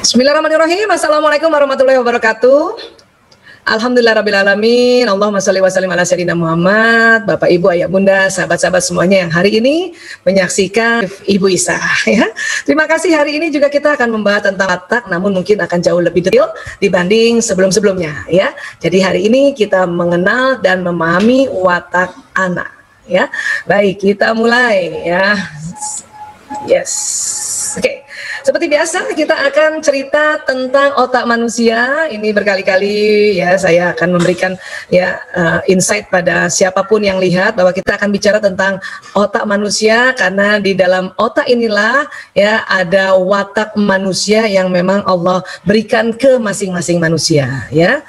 Bismillahirrahmanirrahim. Assalamualaikum warahmatullahi wabarakatuh. Alhamdulillahirrabbilalamin. Allahumma sholli wa sallim ala sayyidina Muhammad. Bapak, Ibu, Ayah, Bunda, sahabat-sahabat semuanya yang hari ini menyaksikan Ibu Isa, ya. Terima kasih. Hari ini juga kita akan membahas tentang watak, namun mungkin akan jauh lebih detail dibanding sebelum-sebelumnya, ya. Jadi hari ini kita mengenal dan memahami watak anak, ya. Baik, kita mulai, ya. Yes. Oke. Seperti biasa kita akan cerita tentang otak manusia. Ini berkali-kali ya saya akan memberikan ya insight pada siapapun yang lihat bahwa kita akan bicara tentang otak manusia, karena di dalam otak inilah ya ada watak manusia yang memang Allah berikan ke masing-masing manusia, ya.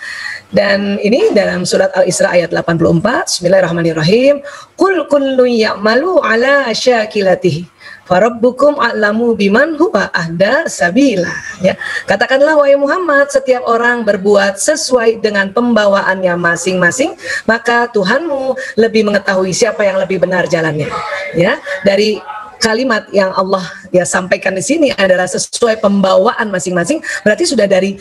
Dan ini dalam surat Al-Isra ayat 84. Bismillahirrahmanirrahim. Qul kullun ya'malu ala syakilatihi farabbukum a'lamu biman huwa ahda sabila. Ya, katakanlah wahai Muhammad, setiap orang berbuat sesuai dengan pembawaannya masing-masing, maka Tuhanmu lebih mengetahui siapa yang lebih benar jalannya. Ya, dari kalimat yang Allah ya sampaikan di sini adalah sesuai pembawaan masing-masing, berarti sudah dari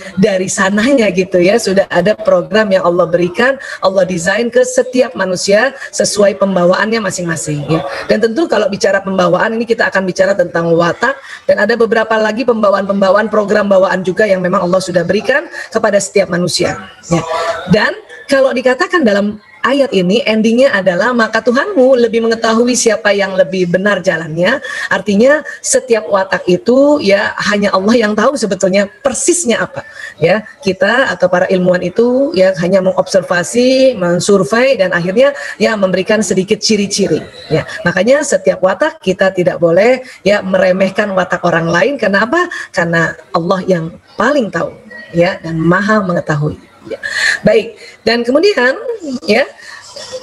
sananya gitu ya, sudah ada program yang Allah berikan, Allah desain ke setiap manusia sesuai pembawaannya masing-masing, ya. Dan tentu kalau bicara pembawaan ini kita akan bicara tentang watak, dan ada beberapa lagi pembawaan program bawaan juga yang memang Allah sudah berikan kepada setiap manusia, ya. Dan kalau dikatakan dalam ayat ini endingnya adalah maka Tuhanmu lebih mengetahui siapa yang lebih benar jalannya. Artinya setiap watak itu ya hanya Allah yang tahu sebetulnya persisnya apa. Ya, kita atau para ilmuwan itu ya hanya mengobservasi, mensurvei, dan akhirnya ya memberikan sedikit ciri-ciri. Ya, makanya setiap watak kita tidak boleh ya meremehkan watak orang lain. Kenapa? Karena Allah yang paling tahu ya dan maha mengetahui. Ya. Baik, dan kemudian ya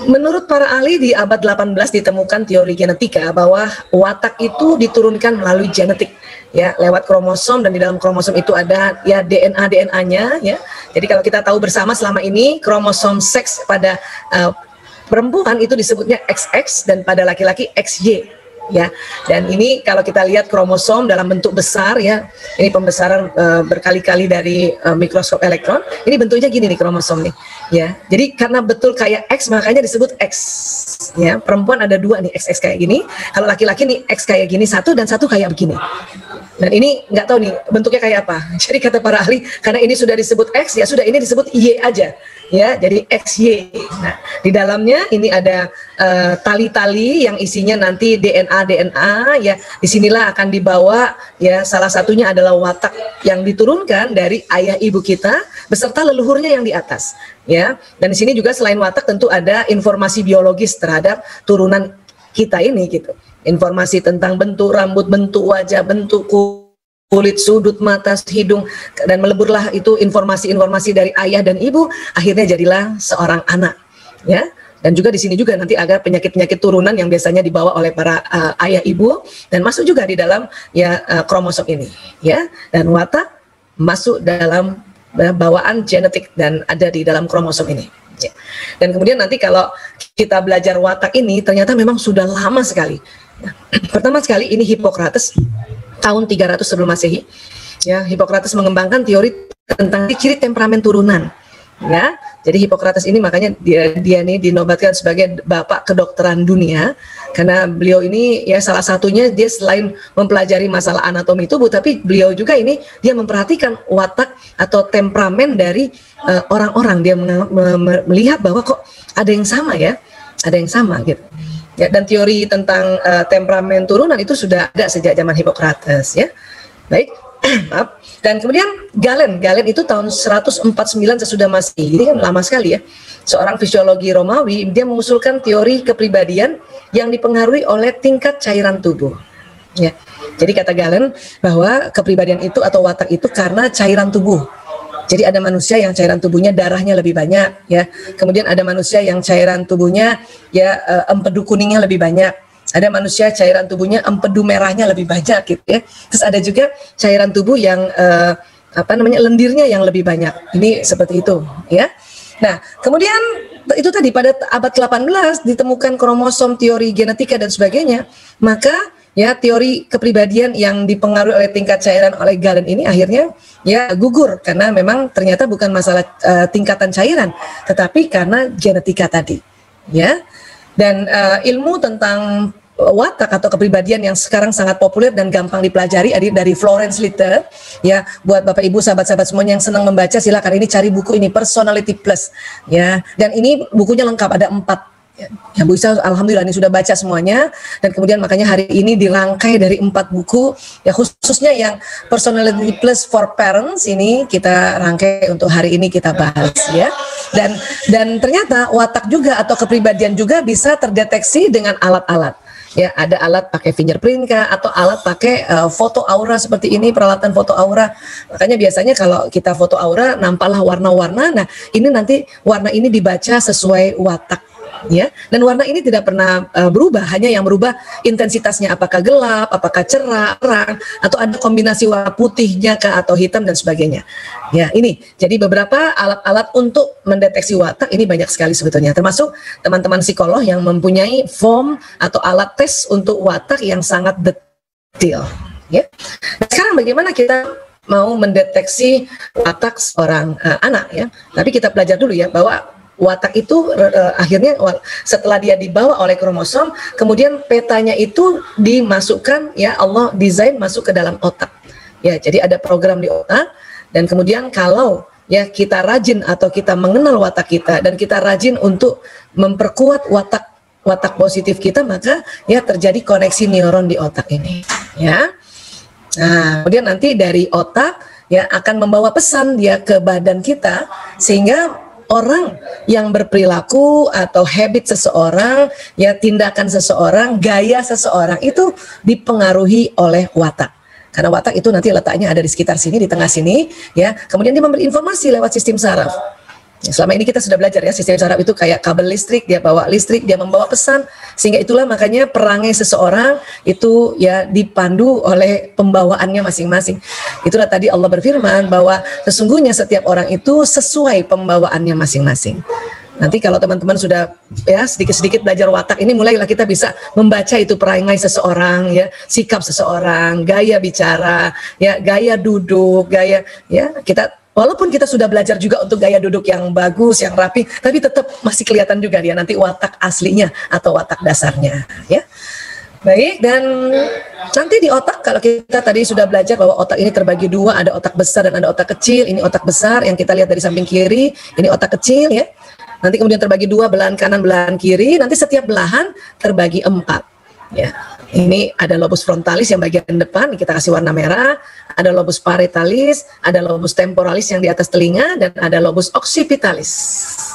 menurut para ahli di abad 18 ditemukan teori genetika bahwa watak itu diturunkan melalui genetik ya, lewat kromosom, dan di dalam kromosom itu ada ya DNA-nya ya. Jadi kalau kita tahu bersama selama ini kromosom seks pada perempuan itu disebutnya XX dan pada laki-laki XY. Ya, dan ini kalau kita lihat kromosom dalam bentuk besar ya, ini pembesaran berkali-kali dari mikroskop elektron, ini bentuknya gini nih kromosom nih, ya. Jadi karena betul kayak X makanya disebut X, ya. Perempuan ada dua nih XX kayak gini, kalau laki-laki nih X kayak gini satu dan satu kayak begini. Dan ini nggak tahu nih bentuknya kayak apa. Jadi kata para ahli, karena ini sudah disebut X, ya sudah ini disebut Y aja, ya. Jadi XY. Nah, di dalamnya ini ada tali-tali yang isinya nanti DNA ya. Disinilah akan dibawa ya, salah satunya adalah watak yang diturunkan dari ayah ibu kita beserta leluhurnya yang di atas, ya. Dan di sini juga selain watak tentu ada informasi biologis terhadap turunan kita ini gitu. Informasi tentang bentuk rambut, bentuk wajah, bentuk kulit, sudut mata, hidung, dan meleburlah itu informasi-informasi dari ayah dan ibu, akhirnya jadilah seorang anak, ya. Dan juga di sini juga nanti ada penyakit-penyakit turunan yang biasanya dibawa oleh para ayah ibu dan masuk juga di dalam ya kromosom ini, ya. Dan watak masuk dalam bawaan genetik dan ada di dalam kromosom ini. Ya. Dan kemudian nanti kalau kita belajar watak ini ternyata memang sudah lama sekali. Ya. Pertama sekali ini Hippocrates tahun 300 sebelum Masehi. Ya, Hippocrates mengembangkan teori tentang ciri temperamen turunan. Ya, jadi Hippocrates ini makanya dia ini dinobatkan sebagai bapak kedokteran dunia karena beliau ini ya salah satunya dia selain mempelajari masalah anatomi tubuh, tapi beliau juga ini dia memperhatikan watak atau temperamen dari orang-orang. Dia melihat bahwa kok ada yang sama ya, ada yang sama gitu. Ya, dan teori tentang temperamen turunan itu sudah ada sejak zaman Hippocrates ya. Baik. Maaf. Dan kemudian Galen itu tahun 149 sesudah Masehi. Ini kan lama sekali ya. Seorang fisiologi Romawi, dia mengusulkan teori kepribadian yang dipengaruhi oleh tingkat cairan tubuh. Ya. Jadi kata Galen bahwa kepribadian itu atau watak itu karena cairan tubuh. Jadi ada manusia yang cairan tubuhnya darahnya lebih banyak ya. Kemudian ada manusia yang cairan tubuhnya ya empedu kuningnya lebih banyak. Ada manusia cairan tubuhnya empedu merahnya lebih banyak gitu ya. Terus ada juga cairan tubuh yang lendirnya yang lebih banyak. Ini seperti itu ya. Nah, kemudian itu tadi pada abad ke-18 ditemukan kromosom, teori genetika dan sebagainya, maka ya teori kepribadian yang dipengaruhi oleh tingkat cairan oleh Galen ini akhirnya ya gugur karena memang ternyata bukan masalah tingkatan cairan, tetapi karena genetika tadi, ya. Dan ilmu tentang watak atau kepribadian yang sekarang sangat populer dan gampang dipelajari dari Florence Litter, ya. Buat Bapak Ibu sahabat-sahabat semuanya yang senang membaca, silakan ini cari buku ini, Personality Plus, ya. Dan ini bukunya lengkap, ada 4. Ya, Bu Isa alhamdulillah ini sudah baca semuanya, dan kemudian makanya hari ini dirangkai dari 4 buku, ya, khususnya yang Personality Plus for Parents ini kita rangkai untuk hari ini kita bahas, ya. Dan ternyata watak juga atau kepribadian juga bisa terdeteksi dengan alat-alat. Ya, ada alat pakai fingerprint kah, atau alat pakai foto aura seperti ini, peralatan foto aura. Makanya biasanya kalau kita foto aura nampaklah warna-warna. Nah, ini nanti warna ini dibaca sesuai watak, ya. Dan warna ini tidak pernah berubah, hanya yang berubah intensitasnya, apakah gelap, apakah cerah, terang, atau ada kombinasi warna putihnya kah atau hitam dan sebagainya. Ya, ini jadi beberapa alat-alat untuk mendeteksi watak ini banyak sekali sebetulnya, termasuk teman-teman psikolog yang mempunyai form atau alat tes untuk watak yang sangat detail, ya. Nah, sekarang bagaimana kita mau mendeteksi watak seorang anak, ya. Tapi kita belajar dulu ya bahwa watak itu akhirnya setelah dia dibawa oleh kromosom, kemudian petanya itu dimasukkan, ya, Allah desain masuk ke dalam otak. Ya, jadi ada program di otak, dan kemudian kalau ya kita rajin atau kita mengenal watak kita dan kita rajin untuk memperkuat watak positif kita, maka ya terjadi koneksi neuron di otak ini, ya. Nah, kemudian nanti dari otak ya akan membawa pesan dia ke badan kita, sehingga orang yang berperilaku atau habit seseorang, ya tindakan seseorang, gaya seseorang itu dipengaruhi oleh watak. Karena watak itu nanti letaknya ada di sekitar sini, di tengah sini, ya. Kemudian dia memberi informasi lewat sistem saraf. Ya, selama ini kita sudah belajar ya, sistem saraf itu kayak kabel listrik, dia bawa listrik, dia membawa pesan, sehingga itulah makanya perangai seseorang itu ya dipandu oleh pembawaannya masing-masing. Itulah tadi Allah berfirman bahwa sesungguhnya setiap orang itu sesuai pembawaannya masing-masing. Nanti kalau teman-teman sudah ya sedikit-sedikit belajar watak ini, mulailah kita bisa membaca itu perangai seseorang, ya, sikap seseorang, gaya bicara, ya, gaya duduk, gaya, ya, kita walaupun kita sudah belajar juga untuk gaya duduk yang bagus, yang rapi, tapi tetap masih kelihatan juga dia nanti watak aslinya atau watak dasarnya, ya. Baik, dan nanti di otak, kalau kita tadi sudah belajar bahwa otak ini terbagi 2, ada otak besar dan ada otak kecil. Ini otak besar yang kita lihat dari samping kiri, ini otak kecil, ya. Nanti kemudian terbagi 2, belahan kanan, belahan kiri. Nanti setiap belahan terbagi 4, ya. Ini ada lobus frontalis yang bagian depan, kita kasih warna merah. Ada lobus parietalis, ada lobus temporalis yang di atas telinga, dan ada lobus occipitalis,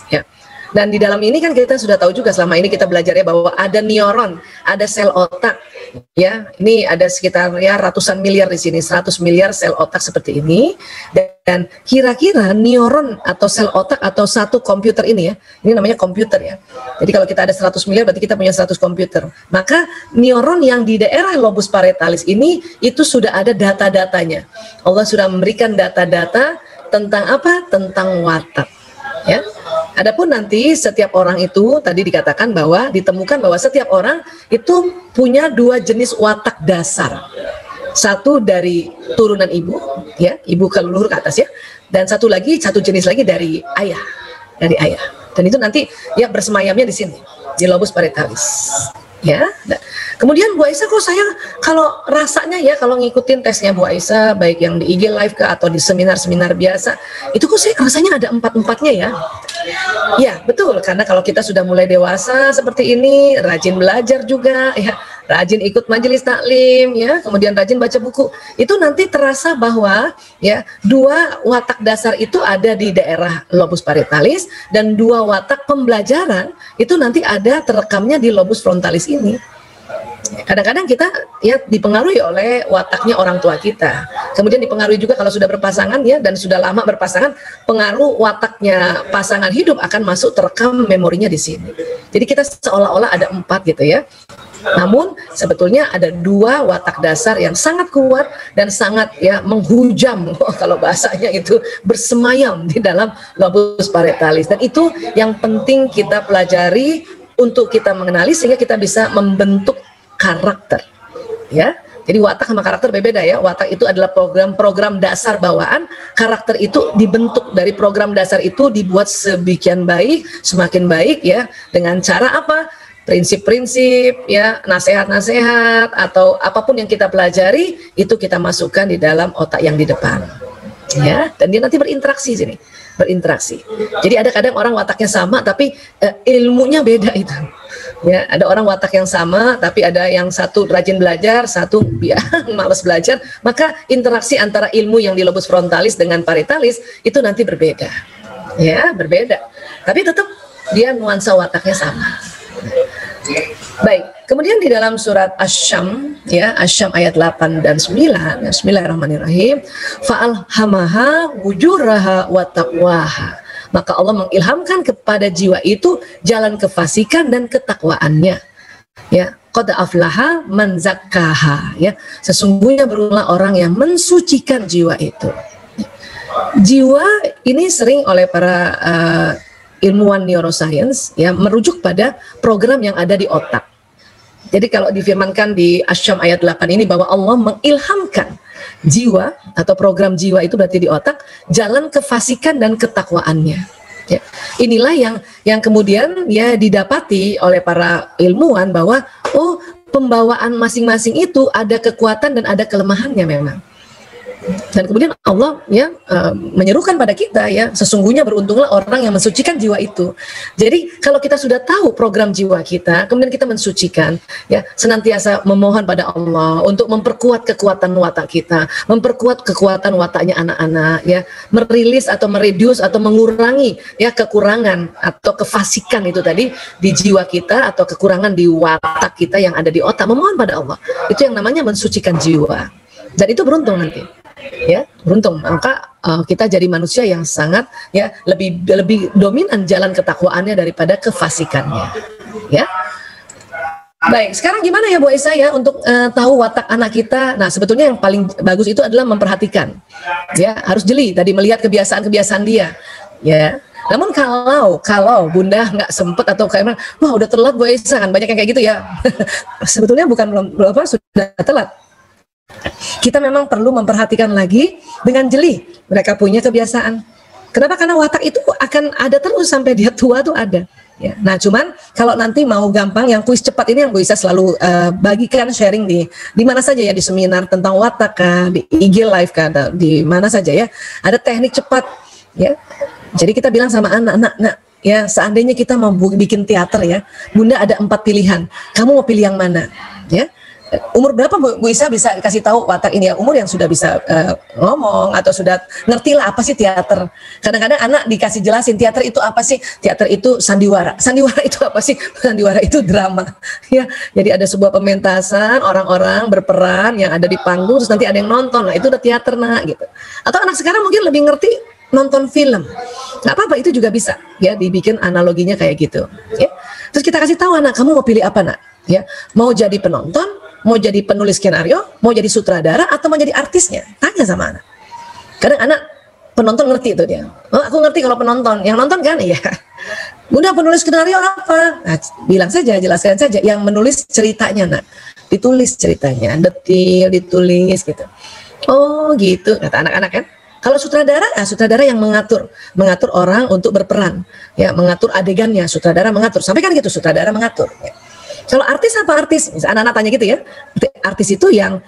ya. Dan di dalam ini kan kita sudah tahu juga, selama ini kita belajar ya bahwa ada neuron, ada sel otak, ya. Ini ada sekitar ya ratusan miliar di sini, 100 miliar sel otak seperti ini. Dan kira-kira neuron atau sel otak atau satu komputer ini ya, ini namanya komputer ya. Jadi kalau kita ada 100 miliar berarti kita punya 100 komputer. Maka neuron yang di daerah lobus parietalis ini itu sudah ada data-datanya. Allah sudah memberikan data-data tentang apa? Tentang watak, ya. Adapun nanti setiap orang itu tadi dikatakan bahwa ditemukan bahwa setiap orang itu punya 2 jenis watak dasar. Satu dari turunan ibu, ya, ibu ke leluhur ke atas ya, dan satu jenis lagi dari ayah, Dan itu nanti ya bersemayamnya di sini, di lobus parietalis. Ya, nah, kemudian Bu Aisyah, kok saya kalau rasanya ya kalau ngikutin tesnya Bu Aisyah, baik yang di IG Live ke atau di seminar-seminar biasa, itu kok saya rasanya ada 4-4-nya ya. Ya betul, karena kalau kita sudah mulai dewasa seperti ini, rajin belajar juga, ya, rajin ikut majelis taklim, ya, kemudian rajin baca buku, itu nanti terasa bahwa ya 2 watak dasar itu ada di daerah lobus parietalis, dan 2 watak pembelajaran itu nanti ada terekamnya di lobus frontalis ini. Kadang-kadang kita ya dipengaruhi oleh wataknya orang tua kita. Kemudian dipengaruhi juga kalau sudah berpasangan ya, dan sudah lama berpasangan, pengaruh wataknya pasangan hidup akan masuk terekam memorinya di sini. Jadi kita seolah-olah ada 4 gitu ya. Namun sebetulnya ada dua watak dasar yang sangat kuat dan sangat ya menghujam, kalau bahasanya itu bersemayam di dalam lobus parietalis, dan itu yang penting kita pelajari untuk kita mengenali sehingga kita bisa membentuk karakter, ya. Jadi watak sama karakter berbeda ya. Watak itu adalah program dasar bawaan, karakter itu dibentuk dari program dasar itu, dibuat semakin baik ya, dengan cara apa? Prinsip-prinsip ya, nasihat-nasihat atau apapun yang kita pelajari itu kita masukkan di dalam otak yang di depan. Ya, dan dia nanti berinteraksi sini, berinteraksi. Jadi ada kadang orang wataknya sama tapi ilmunya beda itu. Ya, ada orang watak yang sama tapi ada yang satu rajin belajar, satu ya malas belajar, maka interaksi antara ilmu yang di lobus frontalis dengan parietalis itu nanti berbeda. Ya, berbeda. Tapi tetap dia nuansa wataknya sama. Baik, kemudian di dalam surat Asy-Syam ya, Asy-Syam ayat 8 dan 9, bismillahirrahmanirrahim, fa'alhamaha wujuraha wa taqwaha. Maka Allah mengilhamkan kepada jiwa itu jalan kefasikan dan ketakwaannya. Ya, qad aflaha man zakkaha, ya. Sesungguhnya beruntunglah orang yang mensucikan jiwa itu. Jiwa ini sering oleh para ilmuwan neuroscience ya merujuk pada program yang ada di otak. Jadi kalau difirmankan di Asy-Syam ayat 8 ini bahwa Allah mengilhamkan jiwa atau program jiwa itu berarti di otak, jalan kefasikan dan ketakwaannya. Ya. Inilah yang kemudian ya didapati oleh para ilmuwan bahwa oh, pembawaan masing-masing itu ada kekuatan dan ada kelemahannya memang. Dan kemudian Allah ya menyerukan pada kita ya, sesungguhnya beruntunglah orang yang mensucikan jiwa itu. Jadi kalau kita sudah tahu program jiwa kita, kemudian kita mensucikan ya, senantiasa memohon pada Allah untuk memperkuat kekuatan watak kita, memperkuat kekuatan wataknya anak-anak ya, merilis atau mereduce atau mengurangi ya kekurangan atau kefasikan itu tadi di jiwa kita atau kekurangan di watak kita yang ada di otak, memohon pada Allah. Itu yang namanya mensucikan jiwa. Dan itu beruntung nanti. Ya, beruntung. Maka kita jadi manusia yang sangat ya lebih dominan jalan ketakwaannya daripada kefasikannya. Ya. Baik, sekarang gimana ya Bu Aisyah ya untuk tahu watak anak kita? Nah, sebetulnya yang paling bagus itu adalah memperhatikan. Ya, harus jeli tadi melihat kebiasaan-kebiasaan dia. Ya. Namun kalau Bunda nggak sempet atau kayak wah udah telat Bu Aisyah, kan banyak yang kayak gitu ya. Sebetulnya bukan belum sudah telat. Kita memang perlu memperhatikan lagi dengan jeli mereka punya kebiasaan. Kenapa? Karena watak itu akan ada terus sampai dia tua tuh ada. Ya. Nah, cuman kalau nanti mau gampang, yang kuis cepat ini yang Bu Isa selalu bagikan sharing di mana saja ya, di seminar tentang watak kah, di IG Live kah, di mana saja ya. Ada teknik cepat ya. Jadi kita bilang sama anak-anak, nah, ya seandainya kita mau bikin teater ya, Bunda ada 4 pilihan. Kamu mau pilih yang mana? Ya. Umur berapa Bu Isa bisa kasih tahu watak ini ya? Umur yang sudah bisa ngomong atau sudah ngerti lah apa sih teater. Kadang-kadang anak dikasih jelasin teater itu apa sih? Teater itu sandiwara. Sandiwara itu apa sih? Sandiwara itu drama. Ya, jadi ada sebuah pementasan, orang-orang berperan yang ada di panggung, terus nanti ada yang nonton. Nah, itu udah teater gitu. Atau anak sekarang mungkin lebih ngerti nonton film. Nggak apa-apa, itu juga bisa ya dibikin analoginya kayak gitu. Ya. Terus kita kasih tahu anak, kamu mau pilih apa nak? Ya, mau jadi penonton, mau jadi penulis skenario, mau jadi sutradara, atau mau jadi artisnya? Tanya sama anak. Kadang anak penonton ngerti itu dia. Oh, aku ngerti kalau penonton. Yang nonton kan? Iya. Bunda penulis skenario apa? Nah, bilang saja, jelaskan saja. Yang menulis ceritanya nak. Ditulis ceritanya, detil, ditulis gitu. Oh gitu, kata anak-anak kan. Kalau sutradara, sutradara yang mengatur orang untuk berperan, ya mengatur adegannya. Sutradara mengatur. Sampai kan gitu, sutradara mengatur. Ya. Kalau artis apa artis? Anak-anak tanya gitu ya. Artis itu yang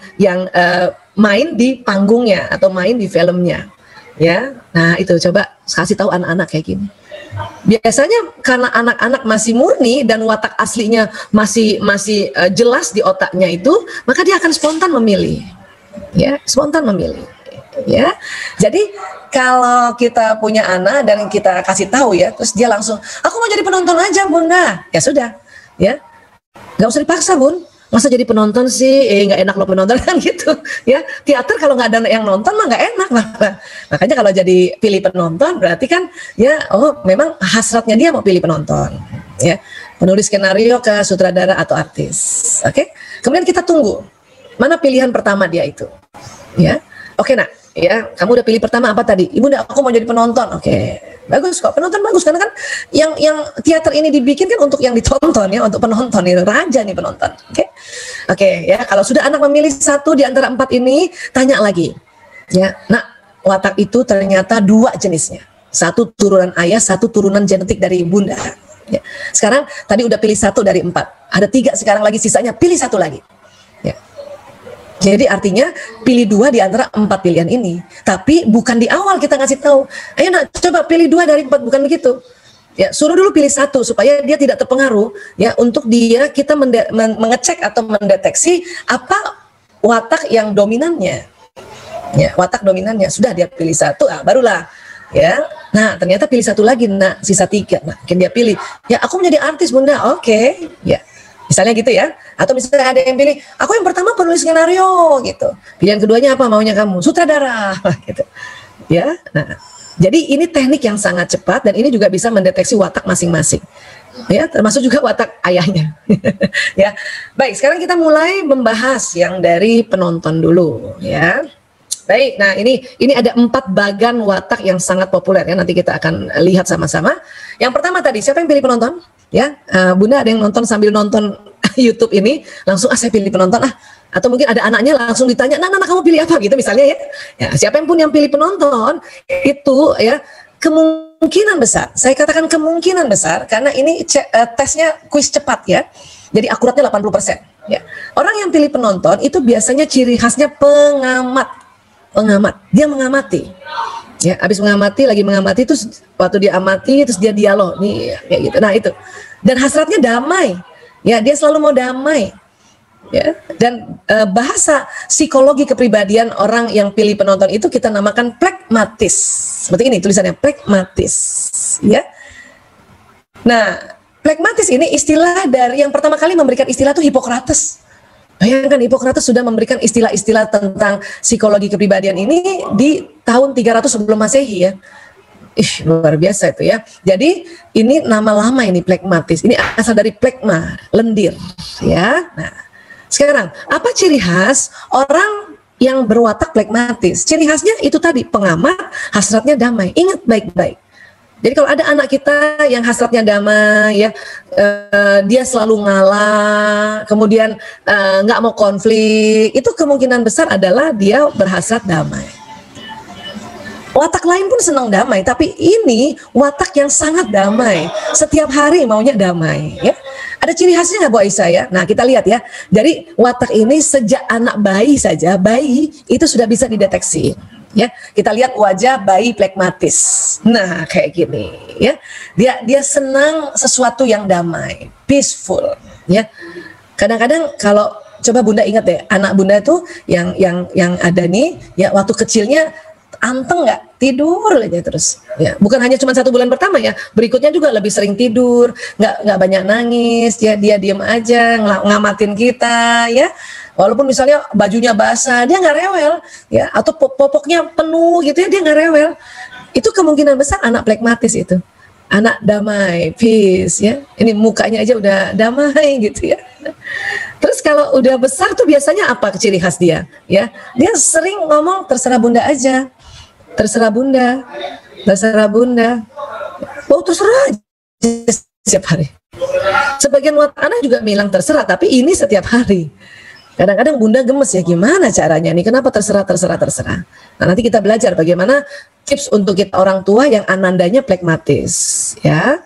main di panggungnya atau main di filmnya, ya. Nah itu coba kasih tahu anak-anak kayak gini. Biasanya karena anak-anak masih murni dan watak aslinya masih jelas di otaknya itu, maka dia akan spontan memilih, ya, spontan memilih. Ya, jadi kalau kita punya anak dan kita kasih tahu ya, terus dia langsung, aku mau jadi penonton aja Bunda, ya sudah, ya. Gak usah dipaksa Bun, masa jadi penonton sih, nggak enak loh penonton kan gitu ya. Teater kalau nggak ada yang nonton mah nggak enak lah. Makanya kalau jadi pilih penonton berarti kan ya, oh memang hasratnya dia mau pilih penonton ya. Penulis skenario ke sutradara atau artis. Oke. Kemudian kita tunggu mana pilihan pertama dia itu. Ya. Oke, Nak. Ya, kamu udah pilih pertama apa tadi? Ibu, aku mau jadi penonton. Oke. Bagus kok. Penonton bagus karena kan yang teater ini dibikin kan untuk yang ditonton ya, untuk penonton ini. Raja nih penonton. Oke. Oke, ya. Kalau sudah anak memilih satu di antara 4 ini, tanya lagi. Ya, Nak, watak itu ternyata 2 jenisnya. Satu turunan ayah, satu turunan genetik dari bunda. Ya. Sekarang tadi udah pilih 1 dari 4. Ada 3 sekarang lagi, sisanya pilih 1 lagi. Ya. Jadi artinya pilih 2 di antara 4 pilihan ini. Tapi bukan di awal kita ngasih tahu. Ayo Nak, coba pilih 2 dari 4, bukan begitu. Ya, suruh dulu pilih 1 supaya dia tidak terpengaruh. Ya, untuk dia kita mengecek atau mendeteksi apa watak yang dominannya. Ya, watak dominannya sudah dia pilih 1, barulah. Ya, nah ternyata pilih 1 lagi, Nak, sisa 3. Nah, mungkin dia pilih. Ya, aku menjadi artis Bunda. Oke. Ya. Misalnya gitu ya. Atau misalnya ada yang pilih, aku yang pertama penulis skenario gitu. Pilihan keduanya apa maunya kamu? Sutradara gitu. Ya. Nah, jadi ini teknik yang sangat cepat dan ini juga bisa mendeteksi watak masing-masing. Ya, termasuk juga watak ayahnya. Ya. Baik, sekarang kita mulai membahas yang dari penonton dulu ya. Baik, nah ini ada 4 bagan watak yang sangat populer ya, nanti kita akan lihat sama-sama. Yang pertama tadi, siapa yang pilih penonton? Ya, Bunda ada yang nonton sambil nonton YouTube ini, langsung saya pilih penonton atau mungkin ada anaknya langsung ditanya, nah kamu pilih apa gitu misalnya ya. Ya, siapa pun yang pilih penonton itu ya kemungkinan besar, saya katakan kemungkinan besar karena ini tesnya kuis cepat ya. Jadi akuratnya 80%. Ya. Orang yang pilih penonton itu biasanya ciri khasnya pengamat. Dia mengamati. Ya, habis lagi mengamati terus waktu dia amati terus dia dialog nih kayak gitu. Nah, itu. Dan hasratnya damai. Ya, dia selalu mau damai. Ya, dan bahasa psikologi kepribadian orang yang pilih penonton itu kita namakan pragmatis. Seperti ini tulisannya, pragmatis. Ya. Nah, pragmatis ini istilah dari yang pertama kali memberikan istilah itu Hippocrates. Bayangkan Hippocrates sudah memberikan istilah-istilah tentang psikologi kepribadian ini di tahun 300 sebelum Masehi ya. Luar biasa itu ya. Jadi ini nama lama ini pragmatis. Ini asal dari phlegma, lendir ya. Nah, sekarang apa ciri khas orang yang berwatak pragmatis? Ciri khasnya itu tadi, pengamat, hasratnya damai. Ingat baik-baik. Jadi kalau ada anak kita yang hasratnya damai, ya, dia selalu ngalah, kemudian nggak mau konflik, itu kemungkinan besar adalah dia berhasrat damai. Watak lain pun senang damai, tapi ini watak yang sangat damai. Setiap hari maunya damai. Ya. Ada ciri khasnya nggak Bu Aisyah ya? Nah kita lihat ya, dari watak ini sejak anak bayi saja, bayi itu sudah bisa dideteksi. Ya, kita lihat wajah bayi pragmatis. Nah, kayak gini, ya. Dia senang sesuatu yang damai, peaceful, ya. Kadang-kadang kalau coba Bunda ingat deh, anak Bunda tuh yang ada nih, ya waktu kecilnya anteng nggak, tidur aja terus. Ya, bukan hanya cuma 1 bulan pertama ya, berikutnya juga lebih sering tidur, nggak banyak nangis, ya dia diam aja ngamatin kita, ya. Walaupun misalnya bajunya basah, dia nggak rewel, ya, atau popoknya penuh gitu ya, dia nggak rewel. Itu kemungkinan besar anak pragmatis itu, anak damai, peace, ya. Ini mukanya aja udah damai gitu ya. Terus kalau udah besar tuh biasanya apa ciri khas dia? Ya, dia sering ngomong terserah Bunda aja, terserah Bunda, terserah Bunda. Oh terserah aja setiap hari. Sebagian anak juga bilang terserah, tapi ini setiap hari. Kadang-kadang Bunda gemes ya, gimana caranya nih, kenapa terserah. Nah nanti kita belajar bagaimana tips untuk kita orang tua yang anandanya pragmatis ya.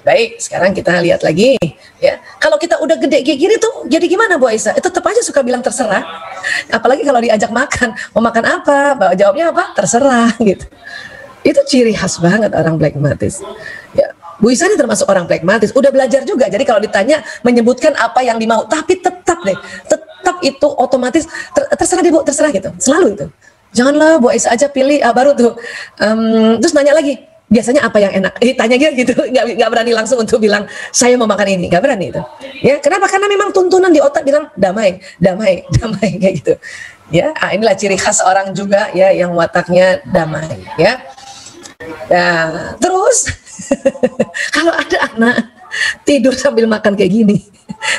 Baik, sekarang kita lihat lagi ya. Kalau kita udah gede kayak gini tuh jadi gimana Bu Aisyah? Tetap aja suka bilang terserah. Apalagi kalau diajak makan, mau makan apa? Jawabnya apa? Terserah gitu. Itu ciri khas banget orang pragmatis. Ya. Bu Isa ini termasuk orang pragmatis, udah belajar juga. Jadi kalau ditanya menyebutkan apa yang dimau, tapi tetap itu otomatis terserah deh Bu, terserah gitu. Selalu itu. Janganlah Bu Isa aja pilih baru tuh. Terus nanya lagi, biasanya apa yang enak? Tanya gitu, nggak berani langsung untuk bilang saya mau makan ini, nggak berani itu. Ya, kenapa? Karena memang tuntunan di otak bilang damai kayak gitu. Ya, inilah ciri khas orang juga ya yang wataknya damai. Ya. Nah, terus kalau ada anak tidur sambil makan kayak gini,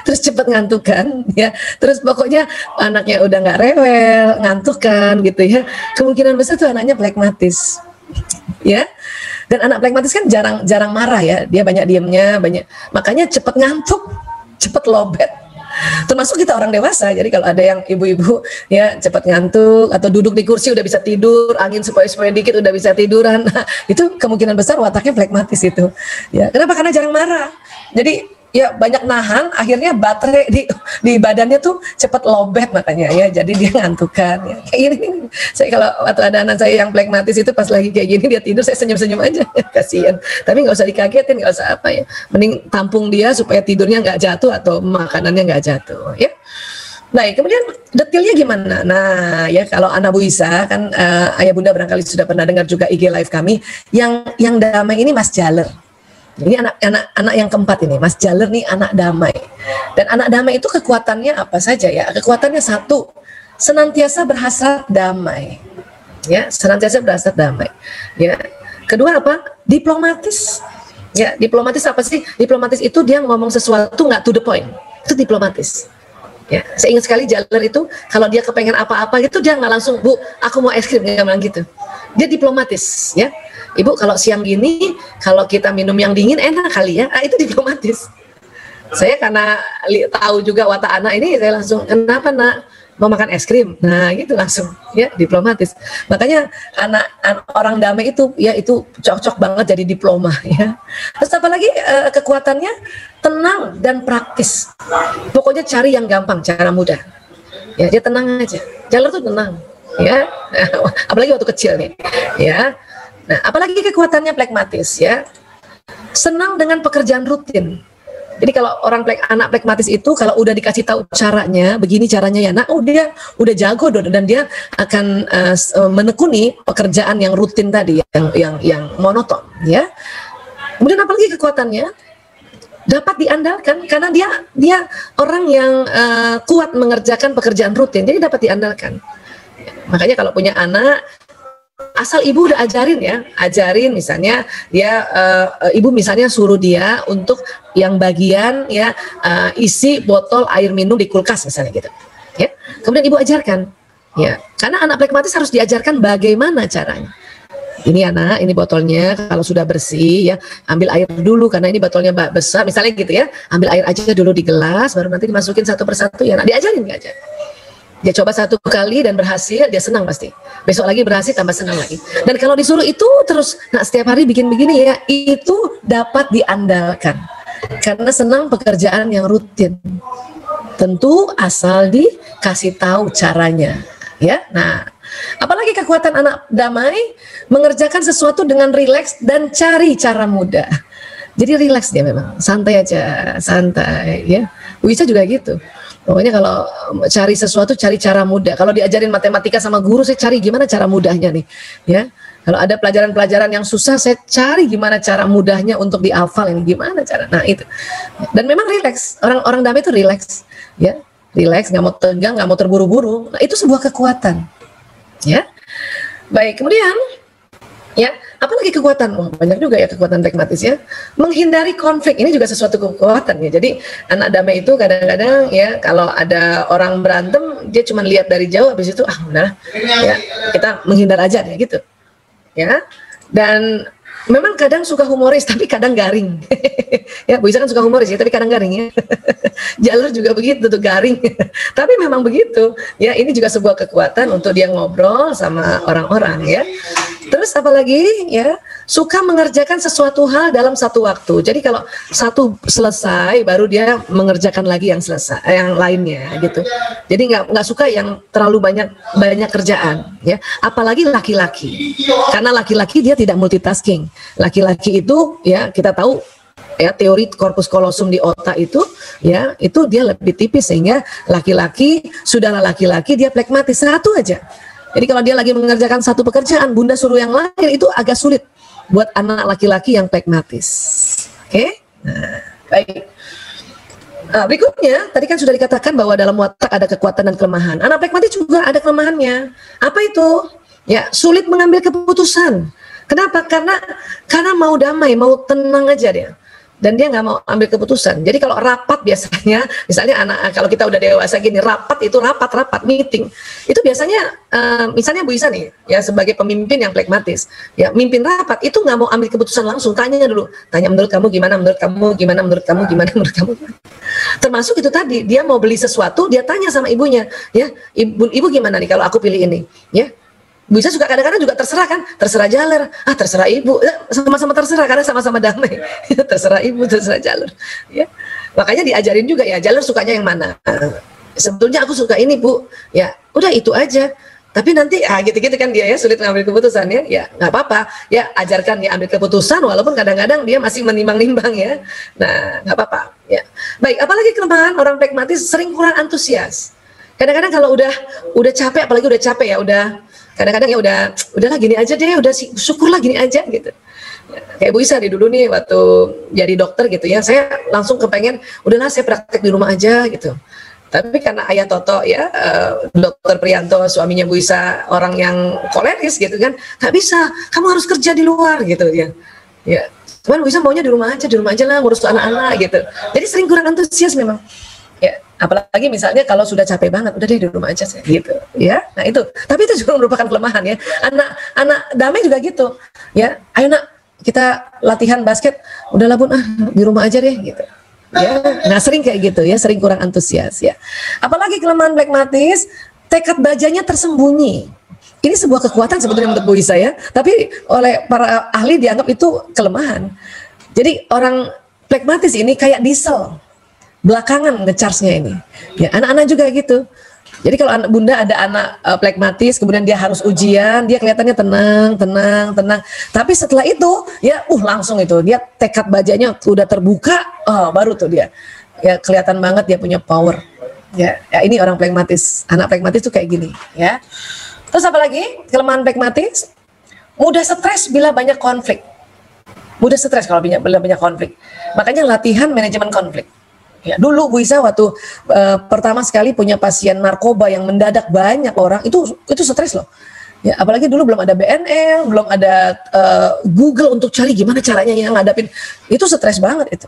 terus cepet ngantuk kan, ya. Terus pokoknya anaknya udah nggak rewel, ngantuk kan, gitu ya. Kemungkinan besar tuh anaknya flekmatis, ya. Dan anak flekmatis kan jarang marah ya, dia banyak diemnya, makanya cepet ngantuk, cepet lobet. Termasuk kita orang dewasa, jadi kalau ada yang ibu-ibu ya cepat ngantuk atau duduk di kursi udah bisa tidur, angin sepoi-sepoi dikit udah bisa tiduran, nah, itu kemungkinan besar wataknya flekmatis itu. Ya, kenapa? Karena jarang marah. Jadi ya banyak nahan, akhirnya baterai di badannya tuh cepat lobet makanya ya, jadi dia ngantukan. Ya. Kayak gini, saya kalau waktu ada anak saya yang flekmatis itu pas lagi kayak gini dia tidur, saya senyum-senyum aja, kasihan. Tapi nggak usah dikagetin, nggak usah apa ya, mending tampung dia supaya tidurnya nggak jatuh atau makanannya nggak jatuh. Ya. Baik, kemudian detailnya gimana? Nah, ya kalau Ana Bu Isa kan ayah bunda barangkali sudah pernah dengar juga IG live kami yang damai ini Mas Jaler. Jadi anak yang keempat ini, Mas Jaler nih anak damai. Dan anak damai itu kekuatannya apa saja ya? Kekuatannya satu, senantiasa berhasrat damai. Ya, senantiasa berhasrat damai. Ya. Kedua apa? Diplomatis. Ya, diplomatis apa sih? Diplomatis itu dia ngomong sesuatu nggak to the point. Itu diplomatis. Ya, saya ingat sekali Jaler itu kalau dia kepengen apa-apa gitu dia nggak langsung, Bu, aku mau es krim, nggak bilang gitu. Dia diplomatis, ya. Ibu kalau siang gini, kalau kita minum yang dingin enak kali ya, itu diplomatis. Saya karena tahu juga watak anak ini, saya langsung, kenapa nak? Mau makan es krim? Nah gitu langsung, ya diplomatis. Makanya anak orang damai itu, ya itu cocok banget jadi diploma ya. Terus apalagi kekuatannya tenang dan praktis. Pokoknya cari yang gampang, cara mudah. Ya dia tenang aja. Jalan tuh tenang, ya. Apalagi waktu kecil nih, ya. Nah, apalagi kekuatannya flekmatis ya. Senang dengan pekerjaan rutin. Jadi kalau anak flekmatis itu kalau udah dikasih tahu caranya, begini caranya ya. Nah, dia udah jago dan dia akan menekuni pekerjaan yang rutin tadi yang monoton ya. Kemudian apalagi kekuatannya dapat diandalkan karena dia orang yang kuat mengerjakan pekerjaan rutin. Jadi dapat diandalkan. Makanya kalau punya anak asal ibu udah ajarin misalnya dia ibu misalnya suruh dia untuk yang bagian ya isi botol air minum di kulkas misalnya gitu ya, kemudian ibu ajarkan ya, karena anak flekmatis harus diajarkan bagaimana caranya. Ini anak, ini botolnya kalau sudah bersih ya ambil air dulu karena ini botolnya besar misalnya gitu ya, ambil air aja dulu di gelas baru nanti dimasukin satu persatu ya, nah, diajarin aja. Dia coba satu kali dan berhasil, dia senang pasti. Besok lagi berhasil, tambah senang lagi. Dan kalau disuruh itu terus, nah setiap hari bikin begini ya, itu dapat diandalkan. Karena senang pekerjaan yang rutin. Tentu asal dikasih tahu caranya. Ya, nah, apalagi kekuatan anak damai, mengerjakan sesuatu dengan rileks dan cari cara mudah. Jadi rileks dia memang, santai aja, santai ya. Bu Isa juga gitu. Pokoknya kalau cari sesuatu cari cara mudah. Kalau diajarin matematika sama guru, saya cari gimana cara mudahnya nih, ya. Kalau ada pelajaran-pelajaran yang susah, saya cari gimana cara mudahnya untuk dihafal ini, gimana cara. Nah itu. Dan memang rileks. Orang damai itu rileks, ya. Rileks, nggak mau tegang, nggak mau terburu-buru. Nah itu sebuah kekuatan, ya. Baik, kemudian, ya. Apalagi kekuatan, banyak juga ya kekuatan flekmatis ya. Menghindari konflik, ini juga sesuatu kekuatan ya. Jadi anak damai itu kadang-kadang ya kalau ada orang berantem, dia cuma lihat dari jauh, habis itu udah ya kita menghindar aja deh gitu. Ya. Dan memang kadang suka humoris tapi kadang garing. Ya, Bu Isa kan suka humoris ya, tapi kadang garing ya. Jalur juga begitu tuh, garing. Tapi memang begitu. Ya, ini juga sebuah kekuatan untuk dia ngobrol sama orang-orang ya. Terus apalagi ya, suka mengerjakan sesuatu hal dalam satu waktu. Jadi kalau satu selesai baru dia mengerjakan lagi yang selesai, yang lainnya gitu. Jadi nggak suka yang terlalu banyak kerjaan ya. Apalagi laki-laki. Karena laki-laki dia tidak multitasking. Laki-laki itu ya kita tahu ya teori corpus callosum di otak itu ya itu dia lebih tipis sehingga laki-laki sudahlah laki-laki dia flekmatis satu aja. Jadi kalau dia lagi mengerjakan satu pekerjaan, bunda suruh yang lain itu agak sulit buat anak laki-laki yang flekmatis. Oke? Nah, baik. Nah, berikutnya, tadi kan sudah dikatakan bahwa dalam watak ada kekuatan dan kelemahan. Anak flekmatis juga ada kelemahannya. Apa itu? Ya, sulit mengambil keputusan. Kenapa? Karena mau damai, mau tenang aja dia. dan dia nggak mau ambil keputusan. Jadi kalau rapat biasanya, misalnya kalau kita udah dewasa gini, rapat meeting, itu biasanya misalnya Bu Isa nih, ya sebagai pemimpin yang pragmatis, ya mimpin rapat itu nggak mau ambil keputusan langsung, tanya menurut kamu gimana, menurut kamu gimana, menurut kamu gimana, menurut kamu gimana. Termasuk itu tadi, dia mau beli sesuatu, dia tanya sama ibunya, ya ibu gimana nih kalau aku pilih ini, ya. Bu Isa juga kadang-kadang juga terserah kan, terserah Jaler, terserah ibu, sama-sama terserah karena sama-sama damai. Terserah ibu, terserah Jaler. Ya, makanya diajarin juga ya, Jaler sukanya yang mana. Sebetulnya aku suka ini Bu, ya udah itu aja. Tapi nanti gitu-gitu kan dia ya sulit mengambil keputusan ya nggak apa-apa ya, ajarkan dia ambil keputusan walaupun kadang-kadang dia masih menimbang-nimbang ya. Nah nggak apa-apa ya. Baik, apalagi kelemahan orang pragmatis sering kurang antusias. Kadang-kadang kalau udah capek, apalagi udah capek ya kadang-kadang ya udahlah gini aja deh, udah syukurlah gini aja gitu. Ya, kayak Bu Isa dulu nih waktu jadi dokter gitu ya, saya langsung kepengen udahlah saya praktek di rumah aja gitu. Tapi karena ayah Toto ya, Dokter Prianto suaminya Bu Isa orang yang koleris gitu kan, nggak bisa, kamu harus kerja di luar gitu ya. Ya, cuman Bu Isa maunya di rumah aja lah ngurus anak-anak gitu. Jadi sering kurang antusias memang. Ya, apalagi misalnya kalau sudah capek banget, udah deh di rumah aja sih gitu ya. Nah itu, tapi itu juga merupakan kelemahan ya. Anak damai juga gitu ya, ayo nak kita latihan basket, udahlah Bun di rumah aja deh gitu ya. Nah sering kayak gitu ya, sering kurang antusias ya. Apalagi kelemahan pragmatis, tekad bajanya tersembunyi. Ini sebuah kekuatan sebetulnya menurut Bu Isa ya, tapi oleh para ahli dianggap itu kelemahan. Jadi orang pragmatis ini kayak diesel, belakangan nge-charge-nya ini. Ya, anak-anak juga gitu. Jadi kalau bunda ada anak pragmatis, kemudian dia harus ujian, dia kelihatannya tenang. Tapi setelah itu, ya langsung itu, dia tekad bajanya udah terbuka, baru tuh dia. Ya kelihatan banget dia punya power. Ya ini orang pragmatis. Anak pragmatis tuh kayak gini, ya. Terus apa lagi? Kelemahan pragmatis, mudah stres bila banyak konflik. Mudah stres kalau bila banyak konflik. Makanya latihan manajemen konflik. Ya, dulu Bu Isa waktu pertama sekali punya pasien narkoba yang mendadak banyak orang, itu stres loh. Ya, apalagi dulu belum ada BNL, belum ada Google untuk cari gimana caranya yang ngadapin. Itu stres banget itu.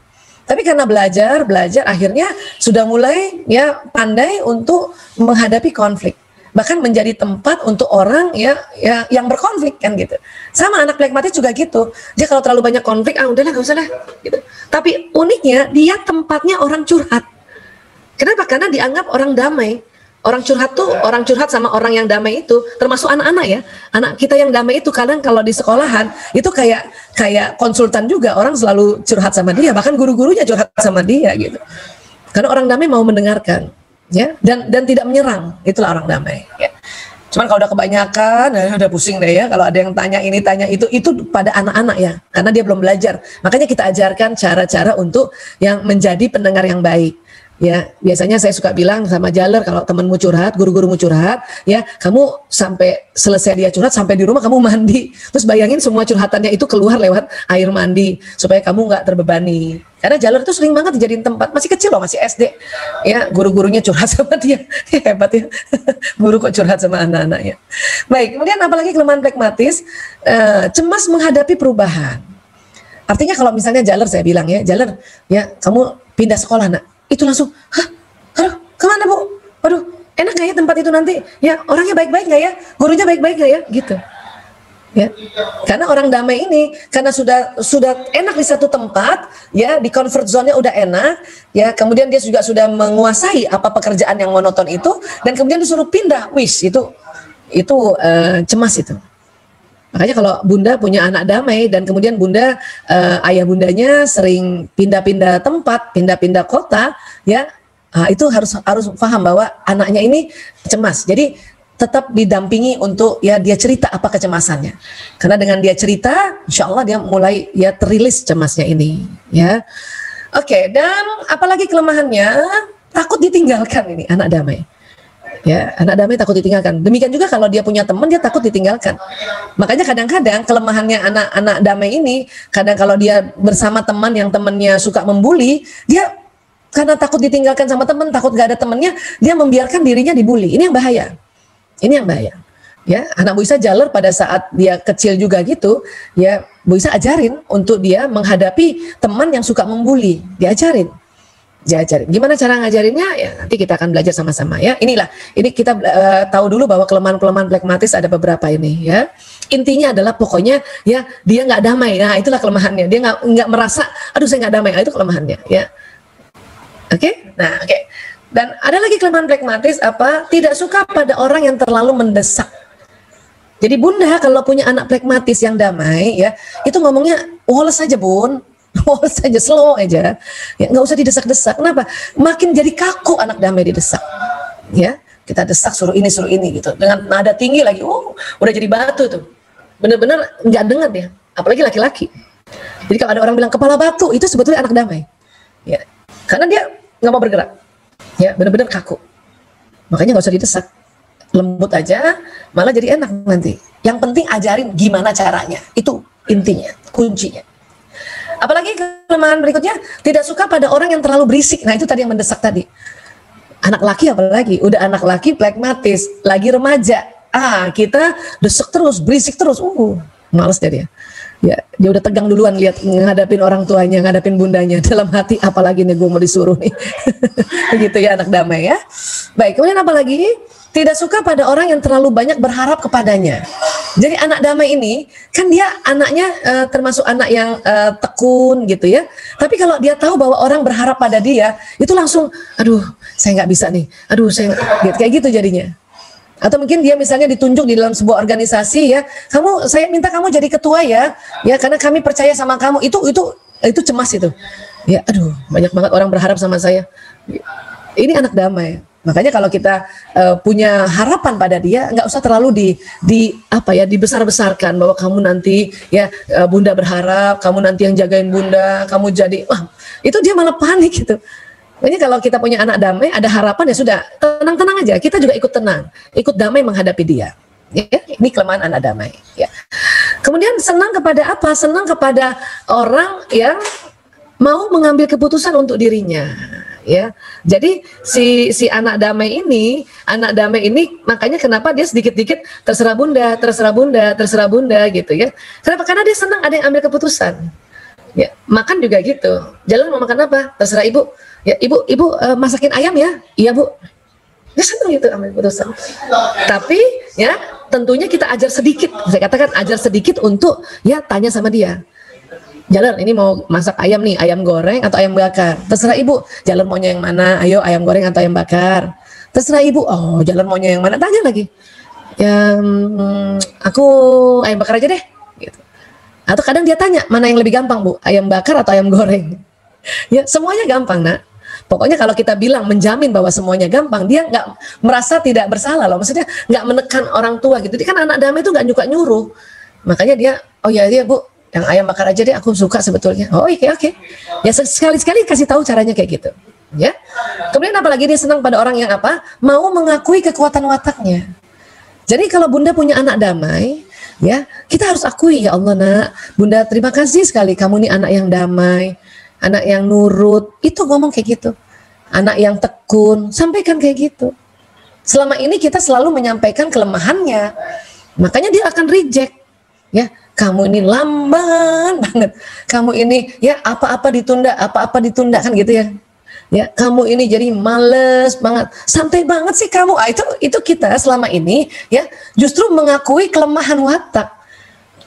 Tapi karena belajar akhirnya sudah mulai ya pandai untuk menghadapi konflik. Bahkan menjadi tempat untuk orang ya yang berkonflik kan gitu. Sama anak pragmatis juga gitu. Dia kalau terlalu banyak konflik, udahlah gak usah lah gitu. Tapi uniknya dia tempatnya orang curhat. Kenapa? Karena dianggap orang damai. Orang curhat sama orang yang damai itu termasuk anak-anak ya. Anak kita yang damai itu kadang kalau di sekolahan itu kayak konsultan juga, orang selalu curhat sama dia, bahkan guru-gurunya curhat sama dia gitu. Karena orang damai mau mendengarkan. Ya, dan tidak menyerang, itulah orang damai ya. Cuman kalau udah kebanyakan udah pusing deh ya, kalau ada yang tanya ini tanya itu pada anak-anak ya, karena dia belum belajar. Makanya kita ajarkan cara-cara untuk yang menjadi pendengar yang baik. Ya, biasanya saya suka bilang sama Jaler, kalau temenmu curhat, guru-gurumu curhat, ya kamu sampai selesai dia curhat, sampai di rumah kamu mandi. Terus bayangin semua curhatannya itu keluar lewat air mandi, supaya kamu nggak terbebani. Karena Jaler itu sering banget dijadiin tempat, masih kecil loh, masih SD. Ya, guru-gurunya curhat sama dia. Hebat ya, guru kok curhat sama anak-anaknya. Baik, kemudian apalagi kelemahan pragmatis, cemas menghadapi perubahan. Artinya kalau misalnya Jaler, saya bilang ya, Jaler, ya kamu pindah sekolah nak. Itu langsung, aduh, kemana Bu? Waduh, enak gak ya tempat itu nanti? Ya, orangnya baik-baik gak ya? Gurunya baik-baik gak ya? Gitu. Ya, karena orang damai ini, karena sudah enak di satu tempat, ya di comfort zone-nya udah enak, ya kemudian dia juga sudah menguasai apa pekerjaan yang monoton itu, dan kemudian disuruh pindah, itu cemas itu. Makanya kalau bunda punya anak damai dan kemudian bunda ayah bundanya sering pindah-pindah tempat, pindah-pindah kota, ya itu harus paham bahwa anaknya ini cemas. Jadi tetap didampingi untuk ya dia cerita apa kecemasannya. Karena dengan dia cerita, insya Allah dia mulai ya terilis cemasnya ini. Ya, oke. Dan apalagi kelemahannya, takut ditinggalkan ini anak damai. Ya, anak damai takut ditinggalkan. Demikian juga kalau dia punya teman, dia takut ditinggalkan. Makanya kadang-kadang kelemahannya anak-anak damai ini, kadang kalau dia bersama teman yang temannya suka membuli, dia karena takut ditinggalkan sama teman, takut gak ada temannya, dia membiarkan dirinya dibully. Ini yang bahaya. Ini yang bahaya. Ya, anak Bu Isa jaler pada saat dia kecil juga gitu, ya Bu Isa ajarin untuk dia menghadapi teman yang suka membuli, diajarin. Gimana cara ngajarinnya? Ya nanti kita akan belajar sama-sama ya. Ini kita tahu dulu bahwa kelemahan-kelemahan plekmatis ada beberapa ini ya. Intinya adalah pokoknya ya dia nggak damai. Nah itulah kelemahannya. Dia nggak merasa, aduh saya nggak damai. Nah, itu kelemahannya ya. Oke? Nah oke. Dan ada lagi kelemahan plekmatis apa? Tidak suka pada orang yang terlalu mendesak. Jadi bunda kalau punya anak plekmatis yang damai ya, itu ngomongnya woles aja bun. Woles aja, slow aja, ya nggak usah didesak-desak. Kenapa? Makin jadi kaku anak damai didesak. Ya, kita desak suruh ini gitu. Dengan nada tinggi lagi, udah jadi batu tuh. Bener-bener nggak dengar dia. Apalagi laki-laki. Jadi kalau ada orang bilang kepala batu, itu sebetulnya anak damai. Ya, karena dia nggak mau bergerak. Ya, bener-bener kaku. Makanya nggak usah didesak. Lembut aja, malah jadi enak nanti. Yang penting ajarin gimana caranya. Itu intinya, kuncinya. Apalagi kelemahan berikutnya, tidak suka pada orang yang terlalu berisik. Nah itu tadi yang mendesak tadi. Anak laki apalagi, udah anak laki plekmatis, lagi remaja. Kita desek terus, berisik terus. Males deh dia. Ya, dia udah tegang duluan lihat ngadapin orang tuanya, ngadapin bundanya. Dalam hati, apalagi nih gue mau disuruh nih. Begitu ya anak damai ya. Baik, kemudian apa lagi? Tidak suka pada orang yang terlalu banyak berharap kepadanya. Jadi anak damai ini kan dia anaknya termasuk anak yang tekun gitu ya. Tapi kalau dia tahu bahwa orang berharap pada dia, itu langsung, aduh saya nggak bisa nih, aduh saya gitu, kayak gitu jadinya. Atau mungkin dia misalnya ditunjuk di dalam sebuah organisasi ya, saya minta kamu jadi ketua ya karena kami percaya sama kamu. Itu cemas itu. Ya aduh banyak banget orang berharap sama saya. Ini anak damai. Makanya kalau kita punya harapan pada dia, nggak usah terlalu dibesar-besarkan bahwa kamu nanti ya bunda berharap, kamu nanti yang jagain bunda, kamu jadi itu dia malah panik gitu. Makanya kalau kita punya anak damai, ada harapan ya sudah tenang-tenang aja. Kita juga ikut tenang, ikut damai menghadapi dia. Ya, ini kelemahan anak damai. Ya. Kemudian senang kepada apa? Senang kepada orang yang mau mengambil keputusan untuk dirinya. Ya, jadi si anak damai ini makanya kenapa dia sedikit-dikit terserah bunda gitu ya. Kenapa? Karena dia senang ada yang ambil keputusan. Ya, makan juga gitu. Jalan mau makan apa? Terserah ibu. Ya, ibu masakin ayam ya. Iya bu. Dia senang gitu ambil keputusan. Tapi ya tentunya kita ajar sedikit. Saya katakan ajar sedikit untuk ya tanya sama dia. Jalan ini mau masak ayam nih, ayam goreng atau ayam bakar. Terserah ibu, Jalan maunya yang mana? Ayo ayam goreng atau ayam bakar. Terserah ibu, Jalan maunya yang mana? Tanya lagi. Aku ayam bakar aja deh. Gitu. Atau kadang dia tanya, mana yang lebih gampang bu? Ayam bakar atau ayam goreng? Ya semuanya gampang nak. Pokoknya kalau kita bilang menjamin bahwa semuanya gampang, dia nggak merasa tidak bersalah loh. Maksudnya nggak menekan orang tua gitu. Dia kan anak damai itu nggak nyuruh. Makanya dia, iya bu. Yang ayam bakar aja deh, aku suka sebetulnya. Oke. Ya sekali-sekali kasih tahu caranya kayak gitu. Ya. Kemudian apalagi dia senang pada orang yang apa? Mau mengakui kekuatan wataknya. Jadi kalau bunda punya anak damai, ya kita harus akui ya Allah nak, bunda terima kasih sekali kamu nih anak yang damai, anak yang nurut. Itu ngomong kayak gitu. Anak yang tekun, sampaikan kayak gitu. Selama ini kita selalu menyampaikan kelemahannya, makanya dia akan reject. Ya. Kamu ini lamban banget. Kamu ini ya apa-apa ditunda kan gitu ya. Ya, kamu ini jadi males banget. Santai banget sih kamu. Itu kita selama ini ya justru mengakui kelemahan watak.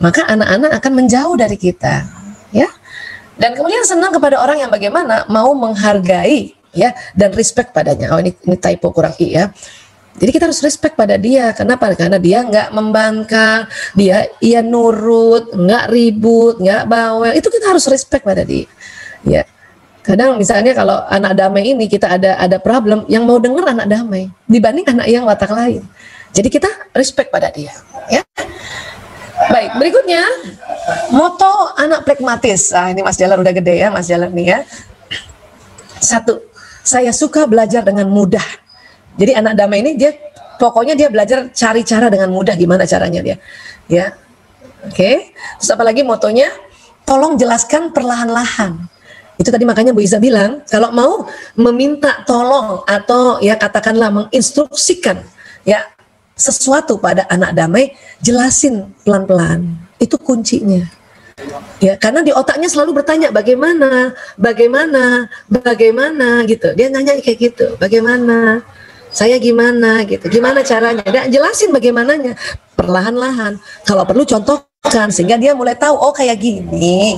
Maka anak-anak akan menjauh dari kita, ya. Dan kemudian senang kepada orang yang bagaimana mau menghargai ya dan respect padanya. Ini typo kurang i ya. Jadi kita harus respect pada dia. Kenapa? Karena dia nggak membangkang, dia nurut, nggak ribut, nggak bawel. Itu kita harus respect pada dia. Ya. Kadang misalnya kalau anak damai ini kita ada problem, yang mau denger anak damai dibanding anak yang watak lain. Jadi kita respect pada dia. Ya. Baik, berikutnya moto anak plekmatis. Ini Mas Jalan udah gede ya, Mas Jalan nih ya. 1, saya suka belajar dengan mudah. Jadi anak damai ini pokoknya dia belajar cari cara dengan mudah, gimana caranya dia. Ya. Oke. Terus apalagi motonya, tolong jelaskan perlahan-lahan. Itu tadi makanya Bu Iza bilang, kalau mau meminta tolong atau ya katakanlah menginstruksikan ya sesuatu pada anak damai, jelasin pelan-pelan. Itu kuncinya. Ya, karena di otaknya selalu bertanya bagaimana gitu. Dia nanya kayak gitu, bagaimana, saya gimana gitu, gimana caranya. Dan jelasin bagaimananya, perlahan-lahan. Kalau perlu contohkan sehingga dia mulai tahu, oh kayak gini.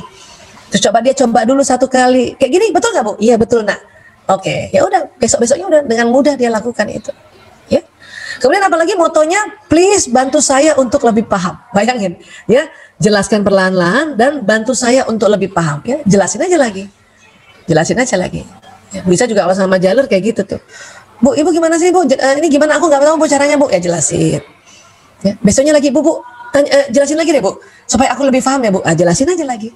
Terus dia coba dulu 1 kali, kayak gini, betul nggak Bu? Iya betul nak. Oke, ya udah besok-besoknya udah dengan mudah dia lakukan itu. Ya. Kemudian apalagi motonya, please bantu saya untuk lebih paham. Bayangin, ya, jelaskan perlahan-lahan dan bantu saya untuk lebih paham. Ya, jelasin aja lagi. Ya, bisa juga sama jalur kayak gitu tuh. Bu, ibu gimana sih Bu? Ini gimana? Aku nggak tahu Bu caranya Bu. Ya jelasin. Ya, besoknya lagi Bu, jelasin lagi deh Bu, supaya aku lebih paham ya Bu. Jelasin aja lagi.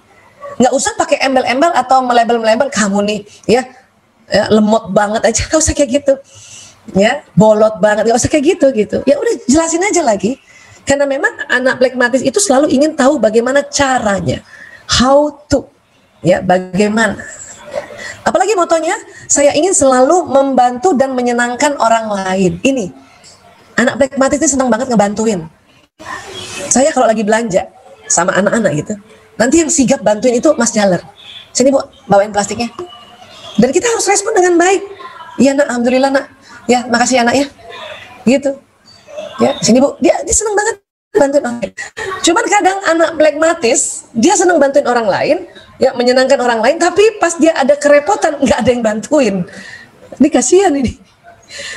Nggak usah pakai embel-embel atau melebel-melebel kamu nih, ya lemot banget aja, nggak usah kayak gitu. Ya, bolot banget, nggak usah kayak gitu. Ya udah jelasin aja lagi. Karena memang anak plekmatis itu selalu ingin tahu bagaimana caranya, how to, ya bagaimana. Apalagi motonya, saya ingin selalu membantu dan menyenangkan orang lain. Ini, anak plekmatis ini senang banget ngebantuin. Saya kalau lagi belanja sama anak-anak gitu, nanti yang sigap bantuin itu Mas Jaler. Sini Bu, bawain plastiknya. Dan kita harus respon dengan baik. Iya nak, alhamdulillah nak. Ya, makasih anak ya. Gitu. Ya, sini Bu, dia senang banget bantuin orang lain. Cuman kadang anak plekmatis, dia senang bantuin orang lain, ya menyenangkan orang lain, tapi pas dia ada kerepotan, nggak ada yang bantuin. Ini kasihan ini.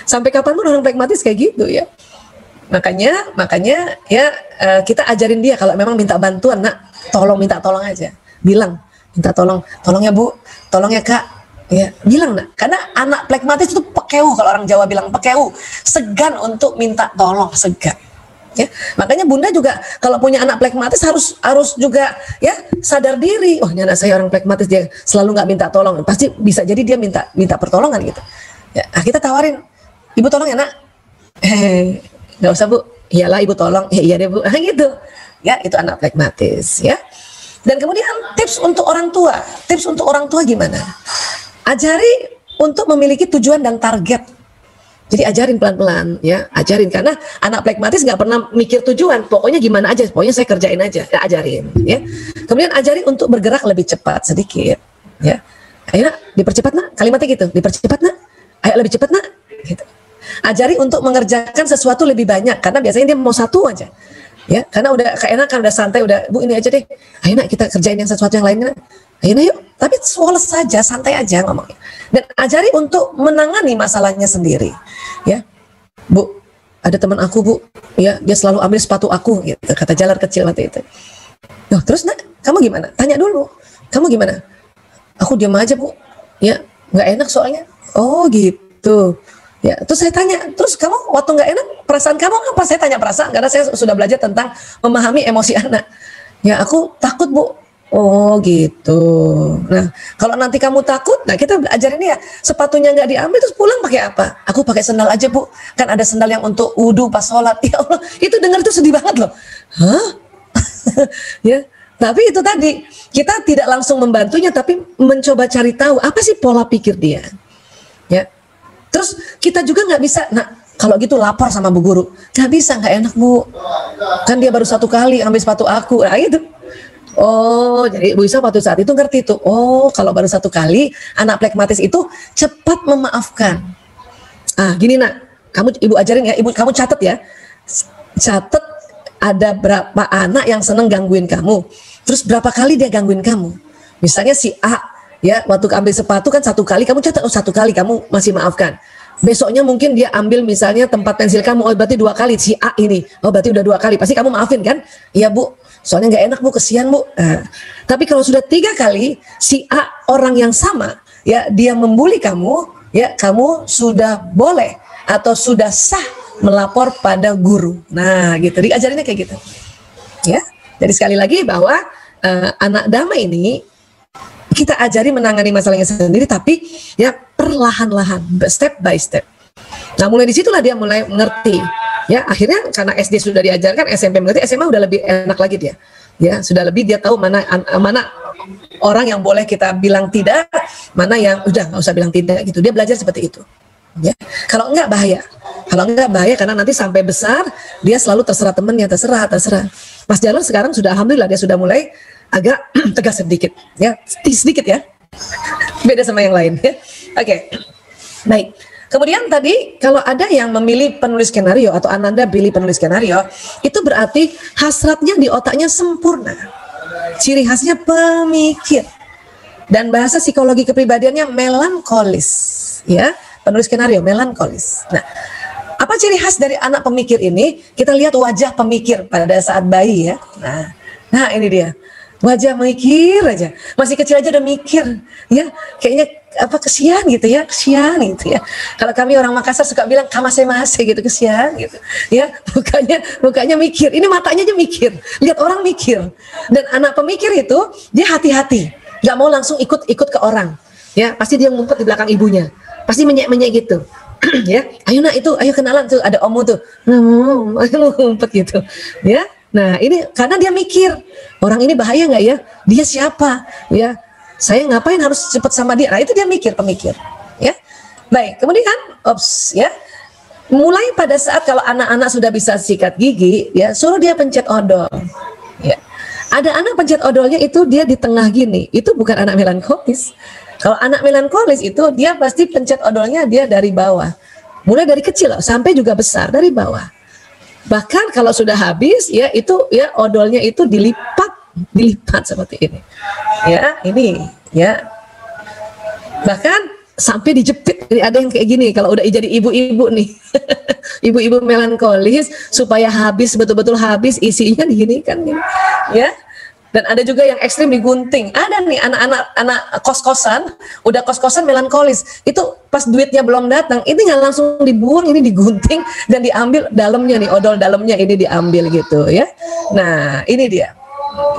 Sampai kapanpun orang plekmatis kayak gitu ya. Makanya ya kita ajarin dia kalau memang minta bantuan, nak, minta tolong aja. Bilang, minta tolong ya Bu, tolong ya Kak. Ya, bilang nak, karena anak plekmatis itu pekeu, kalau orang Jawa bilang pekeu, segan untuk minta tolong, segan. Ya, makanya Bunda juga kalau punya anak plekmatis harus juga ya sadar diri. Oh, ini anak saya orang plekmatis, dia selalu nggak minta tolong. Pasti bisa jadi dia minta pertolongan gitu. Ya, kita tawarin, Ibu tolong ya nak. Nggak usah Bu. Iyalah Ibu tolong. Iya deh Bu. Gitu. Ya, itu anak plekmatis ya. Dan kemudian tips untuk orang tua gimana? Ajari untuk memiliki tujuan dan target. Jadi ajarin pelan-pelan, ya, ajarin, karena anak plekmatis nggak pernah mikir tujuan, pokoknya gimana aja, pokoknya saya kerjain aja, ya, ajarin, ya. Kemudian ajarin untuk bergerak lebih cepat sedikit, ya. Ayo nak, dipercepat nak, kalimatnya gitu, dipercepat nak, ayo lebih cepat nak, gitu. Ajari untuk mengerjakan sesuatu lebih banyak, karena biasanya dia mau satu aja, ya, karena udah keenakan, udah santai, udah Bu ini aja deh, ayo nak kita kerjain yang sesuatu yang lainnya. Ayo yuk, tapi woles saja, santai aja ngomongnya. Dan ajari untuk menangani masalahnya sendiri. Ya, Bu, ada teman aku Bu, ya dia selalu ambil sepatu aku, gitu, kata Jalar kecil waktu itu. Nah, terus nak, kamu gimana? Tanya dulu, kamu gimana? Aku diam aja Bu, ya nggak enak soalnya. Oh gitu. Ya, terus saya tanya, terus kamu waktu nggak enak, perasaan kamu apa? Saya tanya perasaan, karena saya sudah belajar tentang memahami emosi anak. Ya, aku takut Bu. Oh gitu. Nah, kalau nanti kamu takut, nah kita ajarin ya, sepatunya nggak diambil terus pulang pakai apa? Aku pakai sendal aja Bu. Kan ada sendal yang untuk wudhu pas sholat. Ya Allah, itu dengar itu sedih banget loh. Hah? Ya. Tapi itu tadi, kita tidak langsung membantunya, tapi mencoba cari tahu apa sih pola pikir dia. Ya. Terus kita juga nggak bisa, nah kalau gitu lapor sama Bu Guru. Nggak bisa, nggak enak Bu. Kan dia baru 1 kali ambil sepatu aku. Nah itu. Oh, jadi Bu Isa waktu saat itu ngerti tuh. Oh, kalau baru 1 kali, anak plekmatis itu cepat memaafkan. Gini nak, Ibu ajarin ya, Ibu kamu catat ya. Catat ada berapa anak yang seneng gangguin kamu. Terus berapa kali dia gangguin kamu. Misalnya si A, ya waktu ambil sepatu kan 1 kali, kamu catat, oh 1 kali kamu masih maafkan. Besoknya mungkin dia ambil misalnya tempat pensil kamu, oh berarti 2 kali si A ini. Oh berarti udah 2 kali, pasti kamu maafin kan? Iya Bu. Soalnya nggak enak Bu, kesian Bu. Tapi kalau sudah 3 kali si A orang yang sama, ya dia membuli kamu, ya kamu sudah boleh atau sudah sah melapor pada guru. Nah, gitu. Diajarinnya kayak gitu. Ya. Jadi sekali lagi bahwa anak damai ini kita ajari menangani masalahnya sendiri, tapi ya perlahan-lahan, step by step. Nah, mulai disitulah dia mulai mengerti. Ya, akhirnya karena SD sudah diajarkan, SMP mengerti, SMA udah lebih enak lagi dia. Ya, sudah lebih dia tahu mana orang yang boleh kita bilang tidak, mana yang udah nggak usah bilang tidak gitu. Dia belajar seperti itu. Ya, kalau enggak bahaya. Kalau enggak bahaya karena nanti sampai besar dia selalu terserah temennya, terserah. Mas Jalur sekarang sudah alhamdulillah dia sudah mulai agak tegas sedikit, ya, sedikit ya. Beda sama yang lain ya. Oke. Baik. Kemudian tadi kalau ada yang memilih penulis skenario atau Ananda pilih penulis skenario, itu berarti hasratnya di otaknya sempurna. Ciri khasnya pemikir. Dan bahasa psikologi kepribadiannya melankolis, ya. Penulis skenario melankolis. Nah, apa ciri khas dari anak pemikir ini? Kita lihat wajah pemikir pada saat bayi ya. Nah ini dia. Wajah mikir aja, masih kecil aja udah mikir, ya kayaknya apa kesian gitu ya, Kalau kami orang Makassar suka bilang kamase-mase gitu, kesian gitu, ya mukanya mikir, ini matanya aja mikir, lihat orang mikir. Dan anak pemikir itu dia hati-hati, nggak mau langsung ikut ke orang, ya pasti dia ngumpet di belakang ibunya, pasti menyek gitu. Ya, ayo nak itu, ayo kenalan tuh, ada omu tuh, ayo ngumpet gitu, ya. Nah ini karena dia mikir, orang ini bahaya nggak ya? Dia siapa? Ya, saya ngapain harus cepat sama dia? Nah itu dia mikir, pemikir. Ya, baik. Kemudian, ya, mulai pada saat kalau anak-anak sudah bisa sikat gigi, ya suruh dia pencet odol. Ya, ada anak pencet odolnya itu dia di tengah gini, itu bukan anak melankolis. Kalau anak melankolis itu dia pasti pencet odolnya dia dari bawah, mulai dari kecil sampai juga besar dari bawah. Bahkan kalau sudah habis ya itu ya odolnya itu dilipat seperti ini. Ya, ini ya. Bahkan sampai dijepit. Jadi ada yang kayak gini kalau udah jadi ibu-ibu nih. Ibu-ibu melankolis supaya habis betul-betul habis isinya diginikan nih. Ya. Dan ada juga yang ekstrim digunting. Ada nih anak-anak kos-kosan, udah kos-kosan melankolis. Itu pas duitnya belum datang, ini nggak langsung dibuang, ini digunting dan diambil dalamnya nih, odol dalamnya ini diambil gitu ya. Nah, ini dia.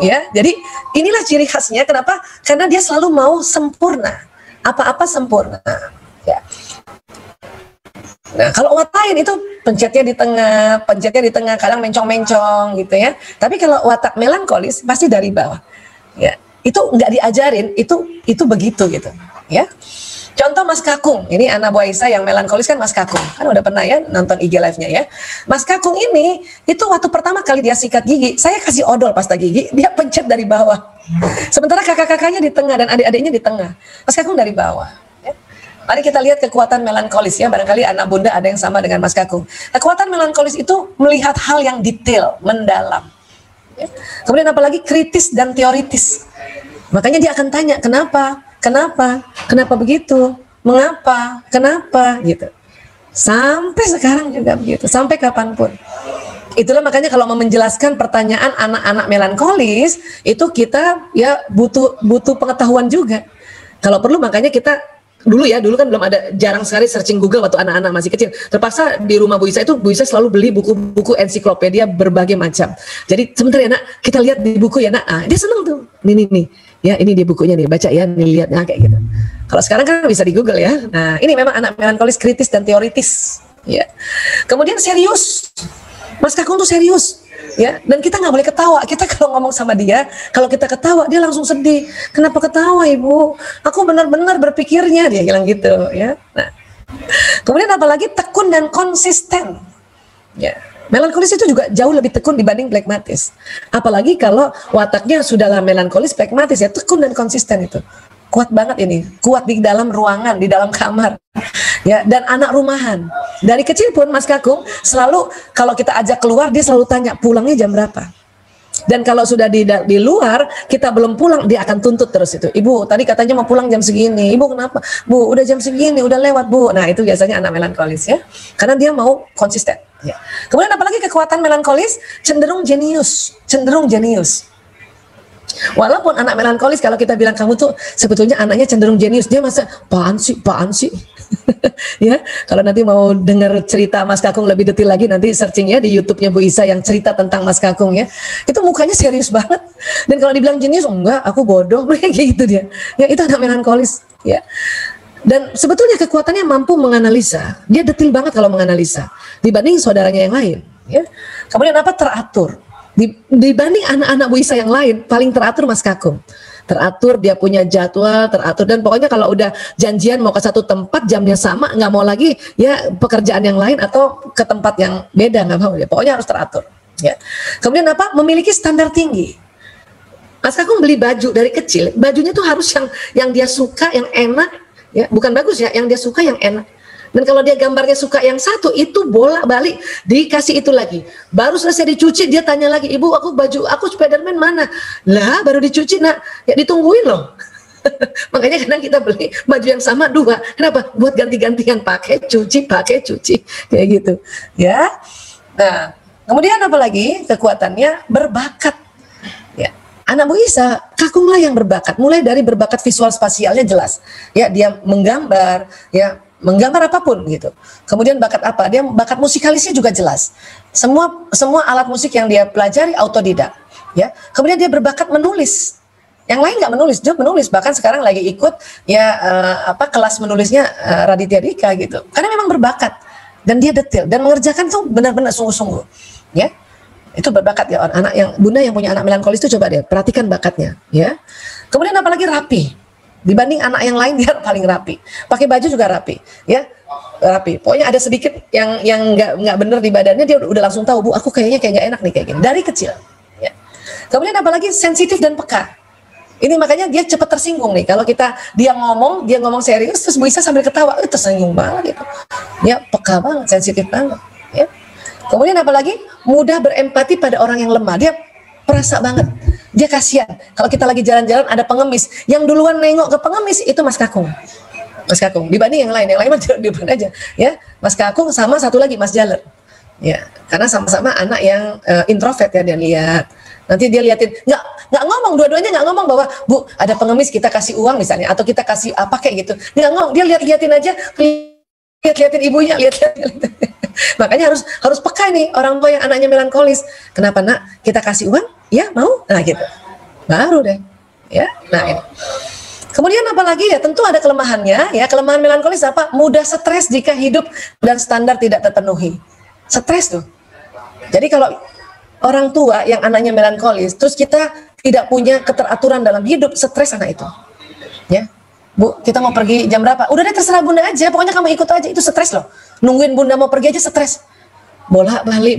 Ya, jadi inilah ciri khasnya. Kenapa? Karena dia selalu mau sempurna. Apa-apa sempurna. Ya. Nah, kalau watain itu pencetnya di tengah, kadang mencong-mencong gitu ya. Tapi kalau watak melankolis pasti dari bawah. Ya, itu nggak diajarin, itu begitu gitu, ya. Contoh Mas Kakung, ini anak Bu Aisyah yang melankolis kan Mas Kakung. Kan udah pernah ya nonton IG live-nya ya. Mas Kakung ini itu waktu pertama kali dia sikat gigi, saya kasih odol pasta gigi, dia pencet dari bawah. Sementara kakak-kakaknya di tengah dan adik-adiknya di tengah. Mas Kakung dari bawah. Mari kita lihat kekuatan melankolis ya, barangkali anak bunda ada yang sama dengan Mas Kakung. Kekuatan melankolis itu melihat hal yang detail, mendalam. Ya. Kemudian apalagi kritis dan teoritis. Makanya dia akan tanya, kenapa begitu, mengapa, kenapa, gitu. Sampai sekarang juga begitu, sampai kapanpun. Itulah makanya kalau mau menjelaskan pertanyaan anak-anak melankolis, itu kita ya butuh pengetahuan juga. Kalau perlu makanya kita dulu kan belum ada, jarang sekali searching Google waktu anak-anak masih kecil. Terpaksa di rumah Bu Isa itu Bu Isa selalu beli buku-buku ensiklopedia berbagai macam. Jadi sebentar ya nak, kita lihat di buku ya nak. Dia seneng tuh. Nih. Ya ini dia bukunya nih, baca ya, nih lihat kayak gitu. Kalau sekarang kan bisa di Google ya. Nah, ini memang anak melankolis kritis dan teoritis. Ya. Kemudian serius. Mas Kakung tuh serius. Ya, dan kita nggak boleh ketawa. Kita kalau ngomong sama dia, kalau kita ketawa dia langsung sedih. Kenapa ketawa ibu? Aku benar-benar berpikirnya, dia bilang gitu ya. Nah, kemudian apalagi tekun dan konsisten. Ya, melankolis itu juga jauh lebih tekun dibanding plekmatis. Apalagi kalau wataknya sudahlah melankolis, plekmatis ya, tekun dan konsisten itu. Kuat banget ini, kuat di dalam ruangan, di dalam kamar. Ya, dan anak rumahan. Dari kecil pun Mas Kakung selalu kalau kita ajak keluar dia selalu tanya pulangnya jam berapa. Dan kalau sudah di luar kita belum pulang dia akan tuntut terus itu. Ibu tadi katanya mau pulang jam segini. Ibu kenapa? Bu udah jam segini, udah lewat Bu. Nah itu biasanya anak melankolis ya. Karena dia mau konsisten. Ya. Kemudian apalagi kekuatan melankolis cenderung jenius. Walaupun anak melankolis kalau kita bilang kamu tuh sebetulnya anaknya cenderung jenius, dia masa apaan sih ya. Kalau nanti mau dengar cerita Mas Kakung lebih detail lagi nanti searching ya di YouTube-nya Bu Isa yang cerita tentang Mas Kakung ya. Itu mukanya serius banget. Dan kalau dibilang jenius enggak, aku bodoh kayak gitu dia. Ya itu anak melankolis ya. Dan sebetulnya kekuatannya mampu menganalisa. Dia detail banget kalau menganalisa dibanding saudaranya yang lain ya. Kemudian apa? Teratur. Dibanding anak-anak Bu Isa yang lain paling teratur Mas Kakung. teratur, dia punya jadwal teratur, dan pokoknya kalau udah janjian mau ke satu tempat jamnya sama, nggak mau lagi ya pekerjaan yang lain atau ke tempat yang beda, nggak mau ya, pokoknya harus teratur ya. Kemudian apa? Memiliki standar tinggi. Mas Kakung beli baju dari kecil, bajunya tuh harus yang dia suka, yang enak ya, bukan bagus ya, yang dia suka, yang enak. Dan kalau dia gambarnya suka yang satu, itu bolak-balik dikasih itu lagi. Baru selesai dicuci, dia tanya lagi, ibu aku baju aku Spiderman mana? Lah baru dicuci nak, ya ditungguin loh. Makanya kadang kita beli baju yang sama dua. Kenapa? Buat ganti-gantian, pakai cuci kayak gitu ya. Nah kemudian apa lagi kekuatannya? Berbakat ya. Anak Bu Isa, Kakunglah yang berbakat. Mulai dari berbakat visual spasialnya jelas ya, dia menggambar ya, menggambar apapun gitu. Kemudian bakat apa? Dia bakat musikalisnya juga jelas. Semua alat musik yang dia pelajari autodidak ya. Kemudian dia berbakat menulis. Yang lain nggak menulis, dia menulis. Bahkan sekarang lagi ikut ya kelas menulisnya Raditya Dika gitu. Karena memang berbakat dan dia detail dan mengerjakan tuh benar-benar sungguh-sungguh. Ya. Itu berbakat ya, anak yang Bunda yang punya anak melankolis itu coba deh perhatikan bakatnya ya. Kemudian apalagi rapi. Dibanding anak yang lain dia paling rapi. Pakai baju juga rapi, ya. Rapi. Pokoknya ada sedikit yang nggak bener di badannya, dia udah langsung tahu, Bu, aku kayaknya kayak nggak enak nih kayak gini. Dari kecil, ya. Kemudian apalagi sensitif dan peka. Ini makanya dia cepat tersinggung nih. Kalau dia ngomong serius, terus Bu Isa sambil ketawa, tersinggung banget gitu. Ya, peka banget, sensitif banget, ya. Kemudian apalagi mudah berempati pada orang yang lemah. Dia perasa banget. Dia kasihan. Kalau kita lagi jalan-jalan ada pengemis, yang duluan nengok ke pengemis itu Mas Kakung. Mas Kakung dibanding yang lain mah dibanding aja, ya. Mas Kakung sama satu lagi Mas Jaler. Ya, karena sama-sama anak yang introvert ya, dia lihat. Nanti dia liatin, nggak ngomong, dua-duanya nggak ngomong bahwa Bu ada pengemis kita kasih uang misalnya, atau kita kasih apa kayak gitu. Nggak ngomong, dia liatin aja, liatin ibunya, liatin. Makanya harus peka nih orang tua yang anaknya melankolis. Kenapa nak? Kita kasih uang? Ya mau? Nah gitu. Baru deh. Ya. Nah ini. Kemudian apalagi ya, tentu ada kelemahannya ya. Kelemahan melankolis apa? Mudah stres jika hidup dan standar tidak terpenuhi. Stres tuh. Jadi kalau orang tua yang anaknya melankolis, terus kita tidak punya keteraturan dalam hidup, stres anak itu. Ya. Bu, kita mau pergi jam berapa? Udah deh terserah Bunda aja, pokoknya kamu ikut aja. Itu stres loh. Nungguin Bunda mau pergi aja stres. Bolak-balik.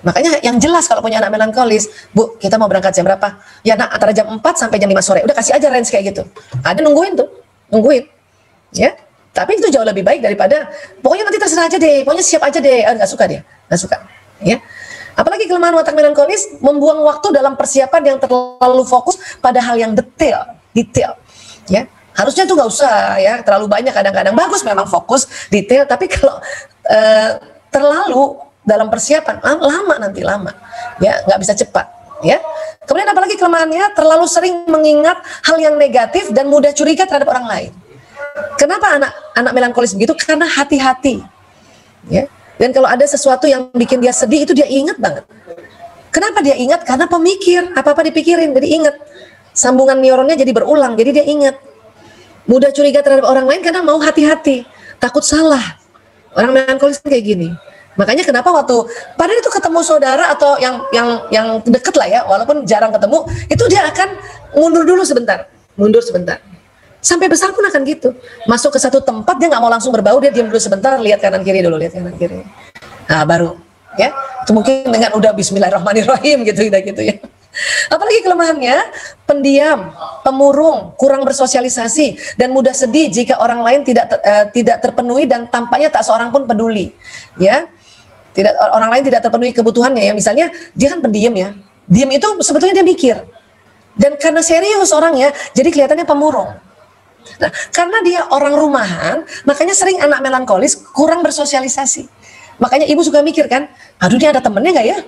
Makanya yang jelas kalau punya anak melankolis, Bu, kita mau berangkat jam berapa? Ya nak, antara jam 4 sampai jam 5 sore. Udah kasih aja range kayak gitu. Ada nungguin. Ya. Tapi itu jauh lebih baik daripada pokoknya nanti terserah aja deh, pokoknya siap aja deh. Nggak suka dia. Nggak suka. Ya. Apalagi kelemahan watak melankolis, membuang waktu dalam persiapan yang terlalu fokus pada hal yang detail. Ya. Harusnya tuh nggak usah ya, terlalu banyak kadang-kadang. Bagus memang fokus, detail, tapi kalau terlalu dalam persiapan lama ya, nggak bisa cepat ya. Kemudian apalagi kelemahannya, terlalu sering mengingat hal yang negatif dan mudah curiga terhadap orang lain. Kenapa anak melankolis begitu? Karena hati-hati ya. Dan kalau ada sesuatu yang bikin dia sedih, itu dia ingat banget. Kenapa dia ingat? Karena pemikir, apa-apa dipikirin jadi ingat. Sambungan neuronnya jadi berulang, jadi dia ingat. Mudah curiga terhadap orang lain karena mau hati-hati, takut salah. Orang melankolis kayak gini. Makanya kenapa padahal itu ketemu saudara atau yang deket lah ya, walaupun jarang ketemu, itu dia akan mundur sebentar. Sampai besar pun akan gitu. Masuk ke satu tempat dia nggak mau langsung berbau, dia diam dulu sebentar, lihat kanan kiri dulu, Nah baru ya. Itu mungkin dengan udah Bismillahirrahmanirrahim gitu ya. Apalagi kelemahannya, pendiam, pemurung, kurang bersosialisasi, dan mudah sedih jika orang lain tidak terpenuhi dan tampaknya tak seorang pun peduli. Ya. Orang lain tidak terpenuhi kebutuhannya ya. Misalnya dia kan pendiam ya. Diam itu sebetulnya dia mikir. Dan karena serius orangnya, jadi kelihatannya pemurung. Nah, karena dia orang rumahan, makanya sering anak melankolis kurang bersosialisasi. Makanya ibu suka mikir kan, aduh dia ada temennya nggak ya?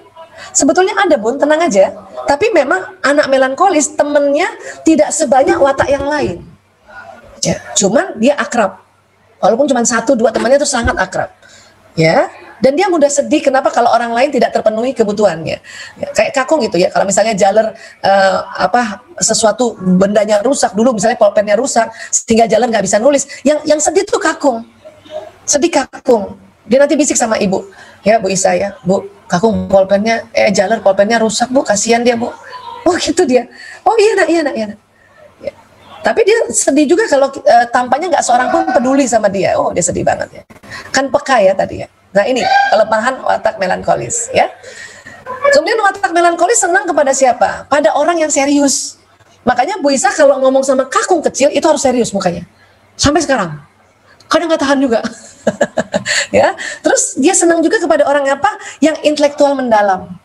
Sebetulnya ada Bun, tenang aja. Tapi memang anak melankolis temennya tidak sebanyak watak yang lain. Ya, cuman dia akrab. Walaupun cuma 1-2 temannya itu sangat akrab. Ya, dan dia mudah sedih kenapa kalau orang lain tidak terpenuhi kebutuhannya. Ya, kayak Kakung gitu ya. Kalau misalnya Jaler sesuatu bendanya rusak dulu, misalnya pulpennya rusak sehingga Jaler nggak bisa nulis. Yang sedih tuh Kakung. Sedih Kakung. Dia nanti bisik sama ibu. Ya Bu Isa ya, Bu, Kakung Jaler pulpennya rusak Bu, kasihan dia Bu. Oh gitu dia. Oh iya nak, iya nak, iya nak. Ya. Tapi dia sedih juga kalau tampaknya nggak seorang pun peduli sama dia. Oh dia sedih banget ya. Kan peka ya tadi ya. Nah ini kelemahan watak melankolis ya. Kemudian watak melankolis senang kepada siapa? Pada orang yang serius. Makanya Bu Isa kalau ngomong sama kakung kecil itu harus serius mukanya. Sampai sekarang. Kadang nggak tahan juga. Ya. Terus dia senang juga kepada orang apa? Yang intelektual mendalam.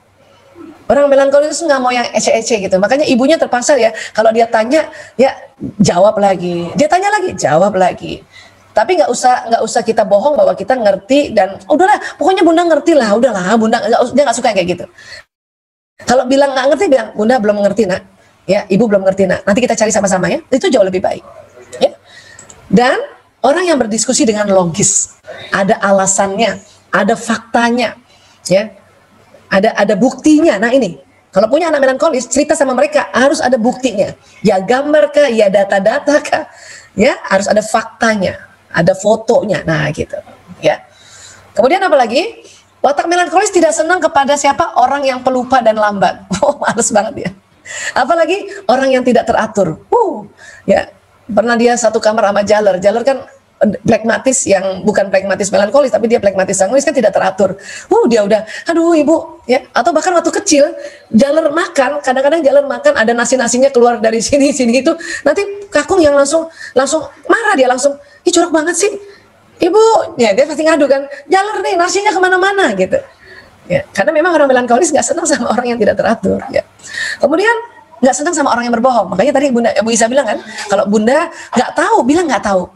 Orang melankolis nggak mau yang ece-ece gitu. Makanya ibunya terpaksa ya, kalau dia tanya, ya jawab lagi. Dia tanya lagi, jawab lagi. Tapi nggak usah kita bohong bahwa kita ngerti dan udahlah, pokoknya Bunda ngerti lah, udahlah Bunda dia nggak suka kayak gitu. Kalau bilang nggak ngerti, bilang Bunda belum ngerti nak, ya Ibu belum ngerti nak. Nanti kita cari sama-sama ya. Itu jauh lebih baik. Ya. Dan orang yang berdiskusi dengan logis, ada alasannya, ada faktanya, ya, ada buktinya. Nah ini, kalau punya anak melankolis, cerita sama mereka harus ada buktinya. Ya gambar kah, ya data-data kah, ya harus ada faktanya, ada fotonya. Nah gitu, ya. Kemudian apa lagi? Watak melankolis tidak senang kepada siapa? Orang yang pelupa dan lambat. Oh, males banget ya. Apalagi orang yang tidak teratur. Ya, pernah dia satu kamar sama jaler. Jaler kan plekmatis, yang bukan plekmatis melankolis, tapi dia plekmatis sanguis, kan tidak teratur. Dia udah, aduh ibu, ya. Atau bahkan waktu kecil, jaler makan, kadang-kadang jaler makan ada nasi-nasinya keluar dari sini itu, nanti kakung yang langsung marah, dia langsung, ih jorok banget sih, ibu, ya dia pasti ngadu kan, jaler nih nasinya kemana-mana gitu. Ya, karena memang orang melankolis nggak senang sama orang yang tidak teratur. Ya. Kemudian nggak senang sama orang yang berbohong. Makanya tadi Bu Isa bilang kan, kalau Bunda nggak tahu, bilang nggak tahu.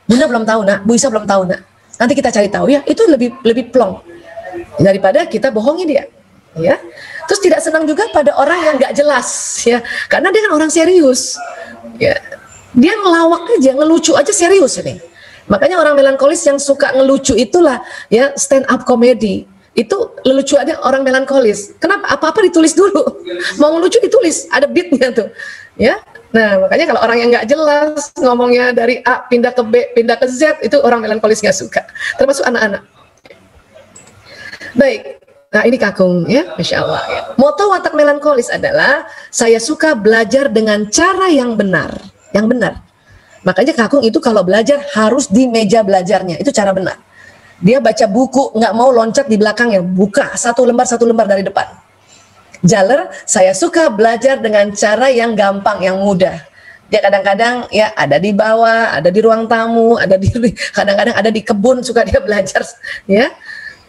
Bunda belum tahu nak, Bu Isa belum tahu nak. Nanti kita cari tahu ya, itu lebih plong daripada kita bohongi dia. Ya, terus tidak senang juga pada orang yang nggak jelas, ya, karena dia kan orang serius. Ya, dia ngelawak aja, ngelucu aja serius ini. Makanya orang melankolis yang suka ngelucu itulah ya stand up comedy. Itu lelucuannya orang melankolis. Kenapa? Apa-apa ditulis dulu. Mau ngelucu ditulis, ada beatnya tuh. Ya. Nah, makanya kalau orang yang nggak jelas ngomongnya dari A pindah ke B, pindah ke Z, itu orang melankolis nggak suka. Termasuk anak-anak. Baik. Nah, ini kakung ya, Masya Allah. Ya. Moto watak melankolis adalah saya suka belajar dengan cara yang benar. Yang benar. Makanya kakung itu kalau belajar harus di meja belajarnya. Itu cara benar. Dia baca buku, nggak mau loncat di belakangnya. Buka satu lembar dari depan. Jaler, saya suka belajar dengan cara yang gampang, yang mudah. Dia kadang-kadang ya ada di bawah, ada di ruang tamu, kadang-kadang ada di kebun, suka dia belajar ya.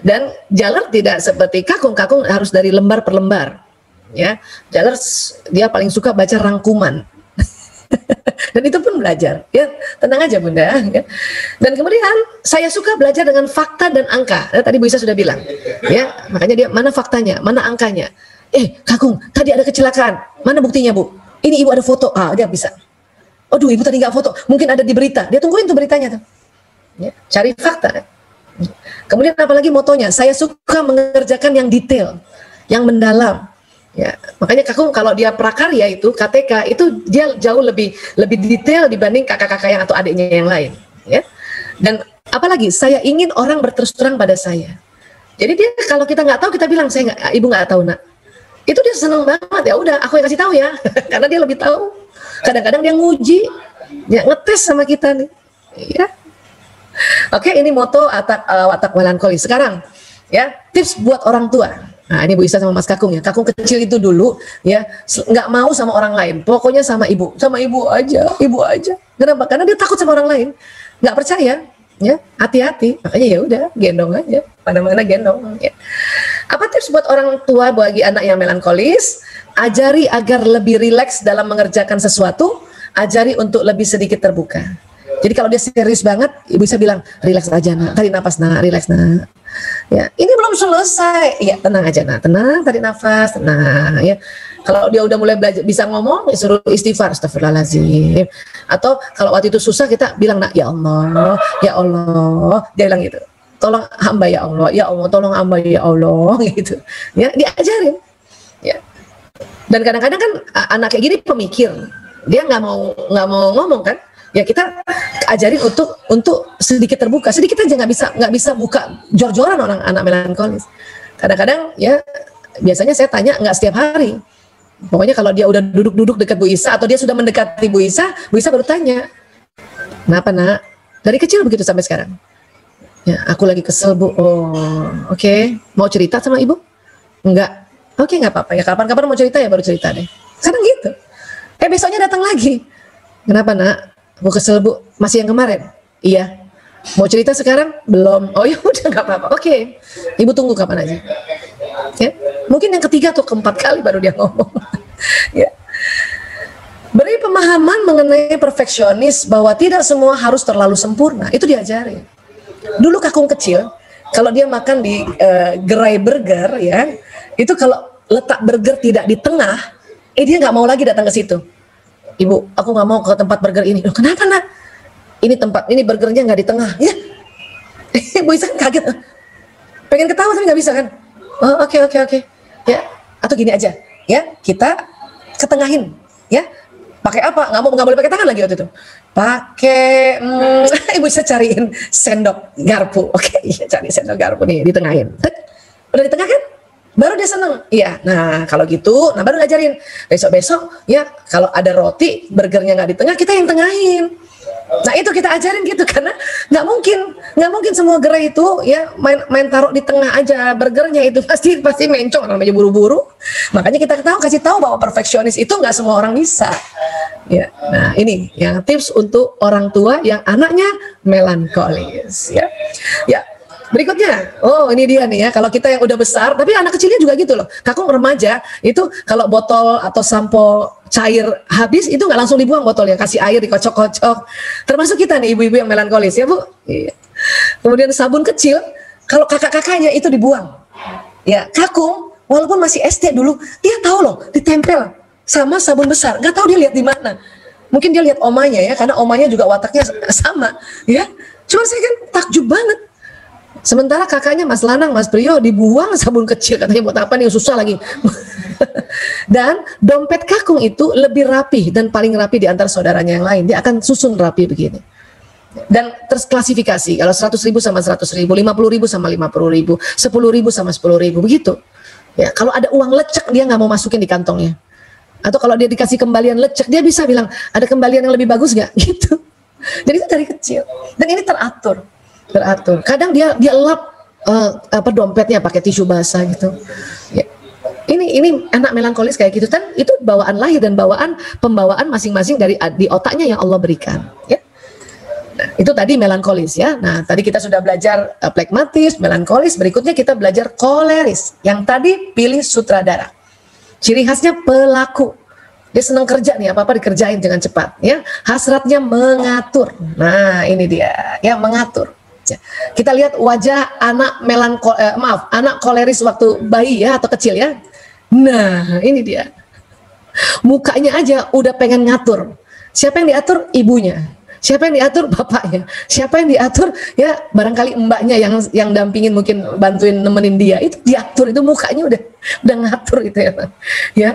Dan Jaler tidak seperti kakung harus dari lembar per lembar. Ya, Jaler dia paling suka baca rangkuman. Dan itu pun belajar. Ya, tenang aja Bunda. Ya. Dan kemudian saya suka belajar dengan fakta dan angka. Tadi Bu Isa sudah bilang. Ya, makanya dia mana faktanya, mana angkanya. Kakung, tadi ada kecelakaan. Mana buktinya Bu? Ini ibu ada foto. Dia bisa. Aduh, ibu tadi nggak foto. Mungkin ada di berita. Dia tungguin tuh beritanya tuh. Ya, cari fakta. Kemudian apalagi motonya, saya suka mengerjakan yang detail, yang mendalam. Ya, makanya kakung kalau dia prakarya itu KTK itu dia jauh lebih detail dibanding kakak-kakak yang atau adiknya yang lain. Ya, dan apalagi saya ingin orang berterus terang pada saya. Jadi dia kalau kita nggak tahu kita bilang ibu nggak tahu nak. Itu dia seneng banget, ya udah aku yang kasih tahu ya, karena dia lebih tahu. Kadang-kadang dia nguji, ya ngetes sama kita nih. Ya. Oke, ini moto watak melankolis. Sekarang, ya tips buat orang tua. Nah ini Bu Isa sama Mas Kakung ya. Kakung kecil itu dulu ya nggak mau sama orang lain, pokoknya sama ibu aja. Kenapa? Karena dia takut sama orang lain, nggak percaya. Ya hati-hati. Makanya ya udah gendong aja, mana-mana gendong. Ya. Apa tips buat orang tua bagi anak yang melankolis? Ajari agar lebih rileks dalam mengerjakan sesuatu, ajari untuk lebih sedikit terbuka. Jadi kalau dia serius banget, ibu bisa bilang, rileks aja nak, tarik nafas nak, rileks nak. Ya, ini belum selesai. Ya, tenang aja nak, tenang, tarik nafas, tenang. Ya, kalau dia udah mulai belajar bisa ngomong, suruh istighfar, astagfirullahaladzim. Atau kalau waktu itu susah kita bilang nak, ya Allah, dia bilang gitu. Tolong hamba ya Allah, tolong hamba ya Allah, gitu. Ya, diajarin. Ya. Dan kadang-kadang kan anak kayak gini pemikir, dia nggak mau ngomong kan? Ya kita ajarin untuk sedikit terbuka, sedikit aja, nggak bisa buka jor-joran orang anak melankolis. Kadang-kadang ya biasanya saya tanya nggak setiap hari, Pokoknya kalau dia udah duduk-duduk dekat Bu Isa atau dia sudah mendekati Bu Isa baru tanya, kenapa nak? Dari kecil begitu sampai sekarang. Ya, aku lagi kesel Bu. Oh, oke. Mau cerita sama ibu? Enggak. Oke, nggak apa-apa. Ya kapan-kapan mau cerita ya baru cerita deh. Sekarang gitu. Besoknya datang lagi. Kenapa nak? Aku kesel Bu. Masih yang kemarin? Iya. Mau cerita sekarang? Belum. Oh ya udah nggak apa-apa. Oke. Ibu tunggu kapan aja. Ya. Mungkin yang ketiga atau keempat kali baru dia ngomong. Ya. Beri pemahaman mengenai perfeksionis bahwa tidak semua harus terlalu sempurna. Itu diajari. Dulu Kakung kecil, kalau dia makan di gerai burger ya, itu kalau letak burger tidak di tengah, dia nggak mau lagi datang ke situ. Ibu, aku nggak mau ke tempat burger ini. Loh, kenapa nak? Ini burgernya nggak di tengah. Ya, Ibu Isa kaget. Pengen ketawa tapi nggak bisa kan? Oh, oke. Ya, atau gini aja, ya kita ketengahin, ya. Pakai apa? Nggak boleh pakai tangan lagi waktu itu. Pakai, Ibu bisa cariin sendok garpu. Oke, iya cari sendok garpu nih, ditengahin. Udah di tengah kan? Baru dia seneng. Iya, nah kalau gitu, nah baru ngajarin. Besok-besok, ya kalau ada roti, burgernya nggak di tengah, kita yang tengahin. Nah itu kita ajarin gitu, karena nggak mungkin semua gerai itu ya main taruh di tengah aja burgernya, itu pasti mencong, namanya buru-buru. Makanya kita kasih tahu bahwa perfeksionis itu nggak semua orang bisa. Ya, nah ini yang tips untuk orang tua yang anaknya melankolis. Ya, ya. Berikutnya, oh ini dia nih ya, kalau kita yang udah besar, tapi anak kecilnya juga gitu loh. Kakung remaja itu kalau botol atau sampo cair habis itu nggak langsung dibuang botolnya, kasih air dikocok-kocok. Termasuk kita nih ibu-ibu yang melankolis ya Bu. Iya. Kemudian sabun kecil, kalau kakak-kakaknya itu dibuang. Ya, Kakung walaupun masih SD dulu, dia tahu loh ditempel sama sabun besar. Nggak tahu dia lihat di mana. Mungkin dia lihat omanya ya, karena omanya juga wataknya sama. Ya, cuma saya kan takjub banget. Sementara kakaknya Mas Lanang, Mas Priyo dibuang sabun kecil, katanya buat apa nih, susah lagi. Dan dompet Kakung itu lebih rapi dan paling rapi di antara saudaranya yang lain. Dia akan susun rapi begini. Dan terklasifikasi, kalau 100.000 sama 100.000, 50.000 sama 50.000, 10.000 sama 10.000, begitu. Ya, kalau ada uang lecek dia nggak mau masukin di kantongnya. Atau kalau dia dikasih kembalian lecek, dia bisa bilang, ada kembalian yang lebih bagus nggak? Gitu. Jadi itu dari kecil. Dan ini teratur. Kadang dia lap dompetnya pakai tisu basah gitu. Ya. Ini anak melankolis kayak gitu kan, itu bawaan lahir dan pembawaan masing-masing di otaknya yang Allah berikan. Ya. Nah, itu tadi melankolis ya. Nah, tadi kita sudah belajar plekmatis, melankolis. Berikutnya kita belajar koleris. Yang tadi pilih sutradara. Ciri khasnya pelaku. Dia senang kerja nih, apa-apa dikerjain dengan cepat. Ya, hasratnya mengatur. Nah, ini dia, ya mengatur. Kita lihat wajah anak anak koleris waktu bayi ya atau kecil ya. Nah, ini dia. Mukanya aja udah pengen ngatur. Siapa yang diatur? Ibunya. Siapa yang diatur? Bapaknya. Siapa yang diatur? Ya barangkali mbaknya yang dampingin, mungkin bantuin nemenin dia. Itu diatur, itu mukanya udah ngatur gitu ya. Ya.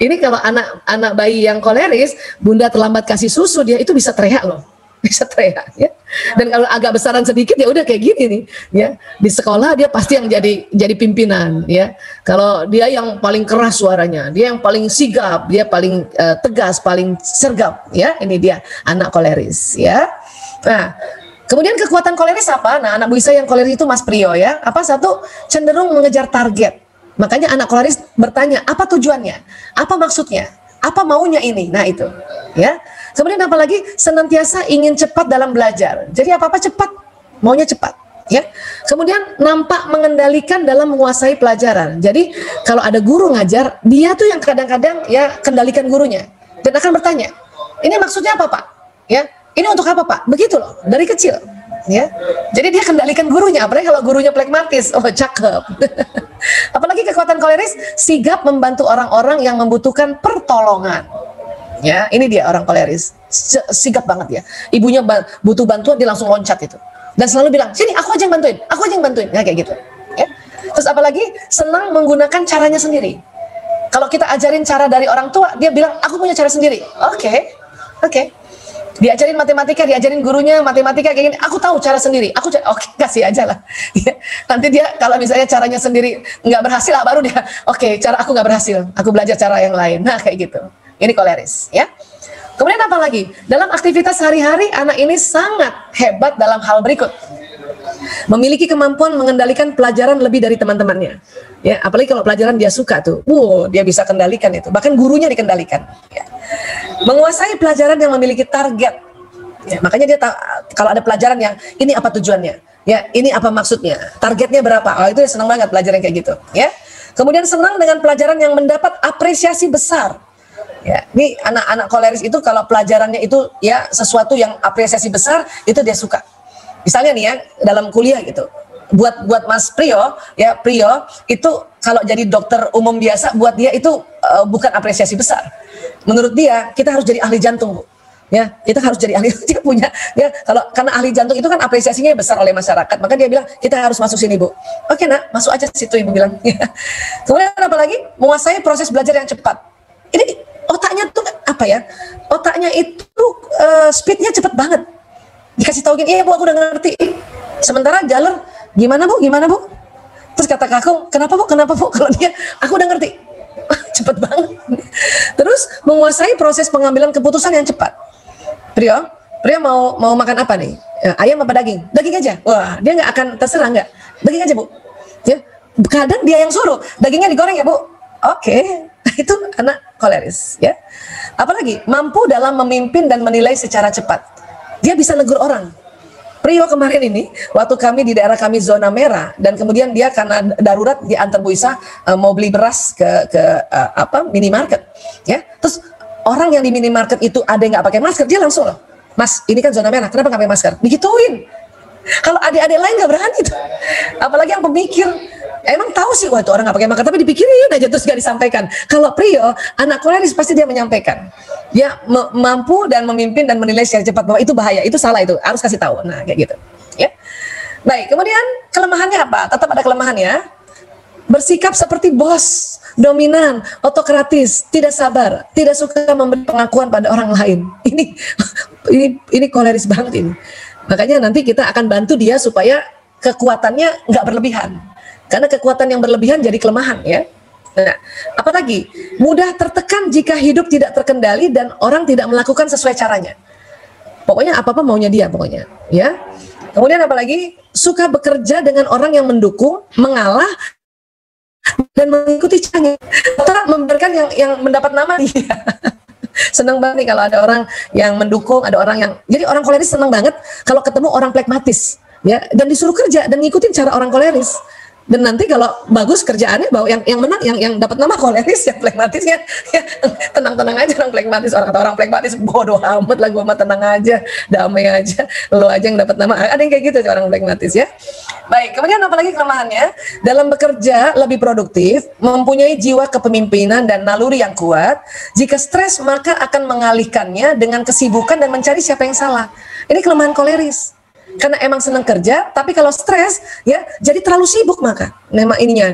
Ini kalau anak bayi yang koleris, bunda terlambat kasih susu, dia itu bisa teriak loh. Bisa teriak ya. Dan kalau agak besaran sedikit ya udah kayak gini nih ya. Di sekolah dia pasti yang jadi pimpinan ya. Kalau dia yang paling keras suaranya, dia yang paling sigap, dia paling tegas, paling sergap ya. Ini dia anak koleris ya. Nah, kemudian kekuatan koleris apa? Nah, anak Bu Isa yang koleris itu Mas Priyo ya. Apa? Satu, cenderung mengejar target. Makanya anak koleris bertanya, apa tujuannya? Apa maksudnya? Apa maunya ini? Nah, itu ya. Kemudian apalagi senantiasa ingin cepat dalam belajar. Jadi apa-apa cepat, maunya cepat. Ya. Kemudian nampak mengendalikan dalam menguasai pelajaran. Jadi kalau ada guru ngajar, dia tuh yang kadang-kadang ya kendalikan gurunya. Dan akan bertanya, ini maksudnya apa Pak? Ya, ini untuk apa Pak? Begitu loh, dari kecil. Ya. Jadi dia kendalikan gurunya, apalagi kalau gurunya plekmatis. Oh, cakep. Apalagi kekuatan koleris, sigap membantu orang-orang yang membutuhkan pertolongan. Ya, ini dia orang koleris, sigap banget ya. Ibunya butuh bantuan, dia langsung loncat itu. Dan selalu bilang, sini aku aja yang bantuin, ya kayak gitu. Ya. Terus apalagi senang menggunakan caranya sendiri. Kalau kita ajarin cara dari orang tua, dia bilang, aku punya cara sendiri. Oke. Diajarin matematika, diajarin gurunya matematika kayak gini. Aku tahu cara sendiri. Oke, kasih aja lah. Nanti dia kalau misalnya caranya sendiri nggak berhasil, baru dia, oke, cara aku nggak berhasil. Aku belajar cara yang lain. Nah, kayak gitu. Ini koleris, ya. Kemudian apa lagi? Dalam aktivitas sehari-hari, anak ini sangat hebat dalam hal berikut. Memiliki kemampuan mengendalikan pelajaran lebih dari teman-temannya. Ya, apalagi kalau pelajaran dia suka tuh. Dia bisa kendalikan itu. Bahkan gurunya dikendalikan. Ya. Menguasai pelajaran yang memiliki target. Ya, makanya dia kalau ada pelajaran yang ini apa tujuannya? Ya, ini apa maksudnya? Targetnya berapa? Itu dia senang banget pelajaran kayak gitu, ya. Kemudian senang dengan pelajaran yang mendapat apresiasi besar. Ya, ini anak-anak koleris itu kalau pelajarannya itu ya sesuatu yang apresiasi besar, itu dia suka. Misalnya nih ya, dalam kuliah gitu. Buat Mas Priyo, ya Priyo itu kalau jadi dokter umum biasa, buat dia itu bukan apresiasi besar. Menurut dia, kita harus jadi ahli jantung, Bu. Ya, kita harus jadi ahli. Dia punya, ya karena ahli jantung itu kan apresiasinya besar oleh masyarakat. Maka dia bilang, kita harus masuk sini, Bu. Oke, Nak, masuk aja situ, Ibu bilang. Kemudian apa lagi? Menguasai proses belajar yang cepat. Ini otaknya tuh apa ya? Otaknya itu speednya cepat banget. Dikasih tahu gini, iya Bu, aku udah ngerti. Sementara Jalur, gimana Bu? Terus kata Kakung, kenapa Bu? Kalau dia, aku udah ngerti. Cepet banget. Terus menguasai proses pengambilan keputusan yang cepat. Priyo mau makan apa nih? Ayam apa daging? Daging aja. Wah, dia nggak akan terserah nggak. Daging aja Bu. Ya, kadang dia yang suruh. Dagingnya digoreng ya Bu. Oke. Itu anak koleris. Ya. Apalagi mampu dalam memimpin dan menilai secara cepat. Dia bisa negur orang. Priyo kemarin ini, waktu kami di daerah kami zona merah, dan kemudian dia karena darurat diantar Bu Isa mau beli beras ke minimarket, ya. Terus orang yang di minimarket itu ada yang nggak pakai masker, dia langsung loh, Mas, ini kan zona merah, kenapa nggak pakai masker? Digituin. Kalau adik-adik lain nggak berani tuh, apalagi yang pemikir. Emang tahu sih, wah itu orang nggak pakai masker, tapi dipikirin aja terus nggak disampaikan. Kalau Priyo, anak koleris pasti dia menyampaikan. Dia mampu dan memimpin dan menilai secara cepat bahwa itu bahaya, itu salah, itu harus kasih tahu. Nah, kayak gitu. Ya. Baik, kemudian kelemahannya apa? Tetap ada kelemahannya. Bersikap seperti bos, dominan, otokratis, tidak sabar, tidak suka memberi pengakuan pada orang lain. Ini koleris banget ini. Makanya nanti kita akan bantu dia supaya kekuatannya nggak berlebihan. Karena kekuatan yang berlebihan jadi kelemahan, ya. Nah, apalagi mudah tertekan jika hidup tidak terkendali dan orang tidak melakukan sesuai caranya. Pokoknya apa-apa maunya dia pokoknya, ya. Kemudian apalagi suka bekerja dengan orang yang mendukung, mengalah dan mengikuti caranya. Atau membiarkan yang mendapat nama dia. Senang banget nih kalau ada orang yang mendukung, ada orang yang, jadi orang koleris senang banget kalau ketemu orang plekmatis, ya, dan disuruh kerja dan ngikutin cara orang koleris. Dan nanti kalau bagus kerjaannya, bahwa yang menang, yang dapat nama koleris, yang plekmatisnya, ya, tenang-tenang aja orang plekmatis. Orang kata orang plekmatis, bodoh amat lah, gua mah tenang aja, damai aja, lo aja yang dapat nama. Ada yang kayak gitu orang plekmatis, ya. Baik, kemudian apalagi kelemahannya? Dalam bekerja lebih produktif, mempunyai jiwa kepemimpinan dan naluri yang kuat. Jika stres maka akan mengalihkannya dengan kesibukan dan mencari siapa yang salah. Ini kelemahan koleris. Karena emang senang kerja, tapi kalau stres, ya, jadi terlalu sibuk, maka memang ininya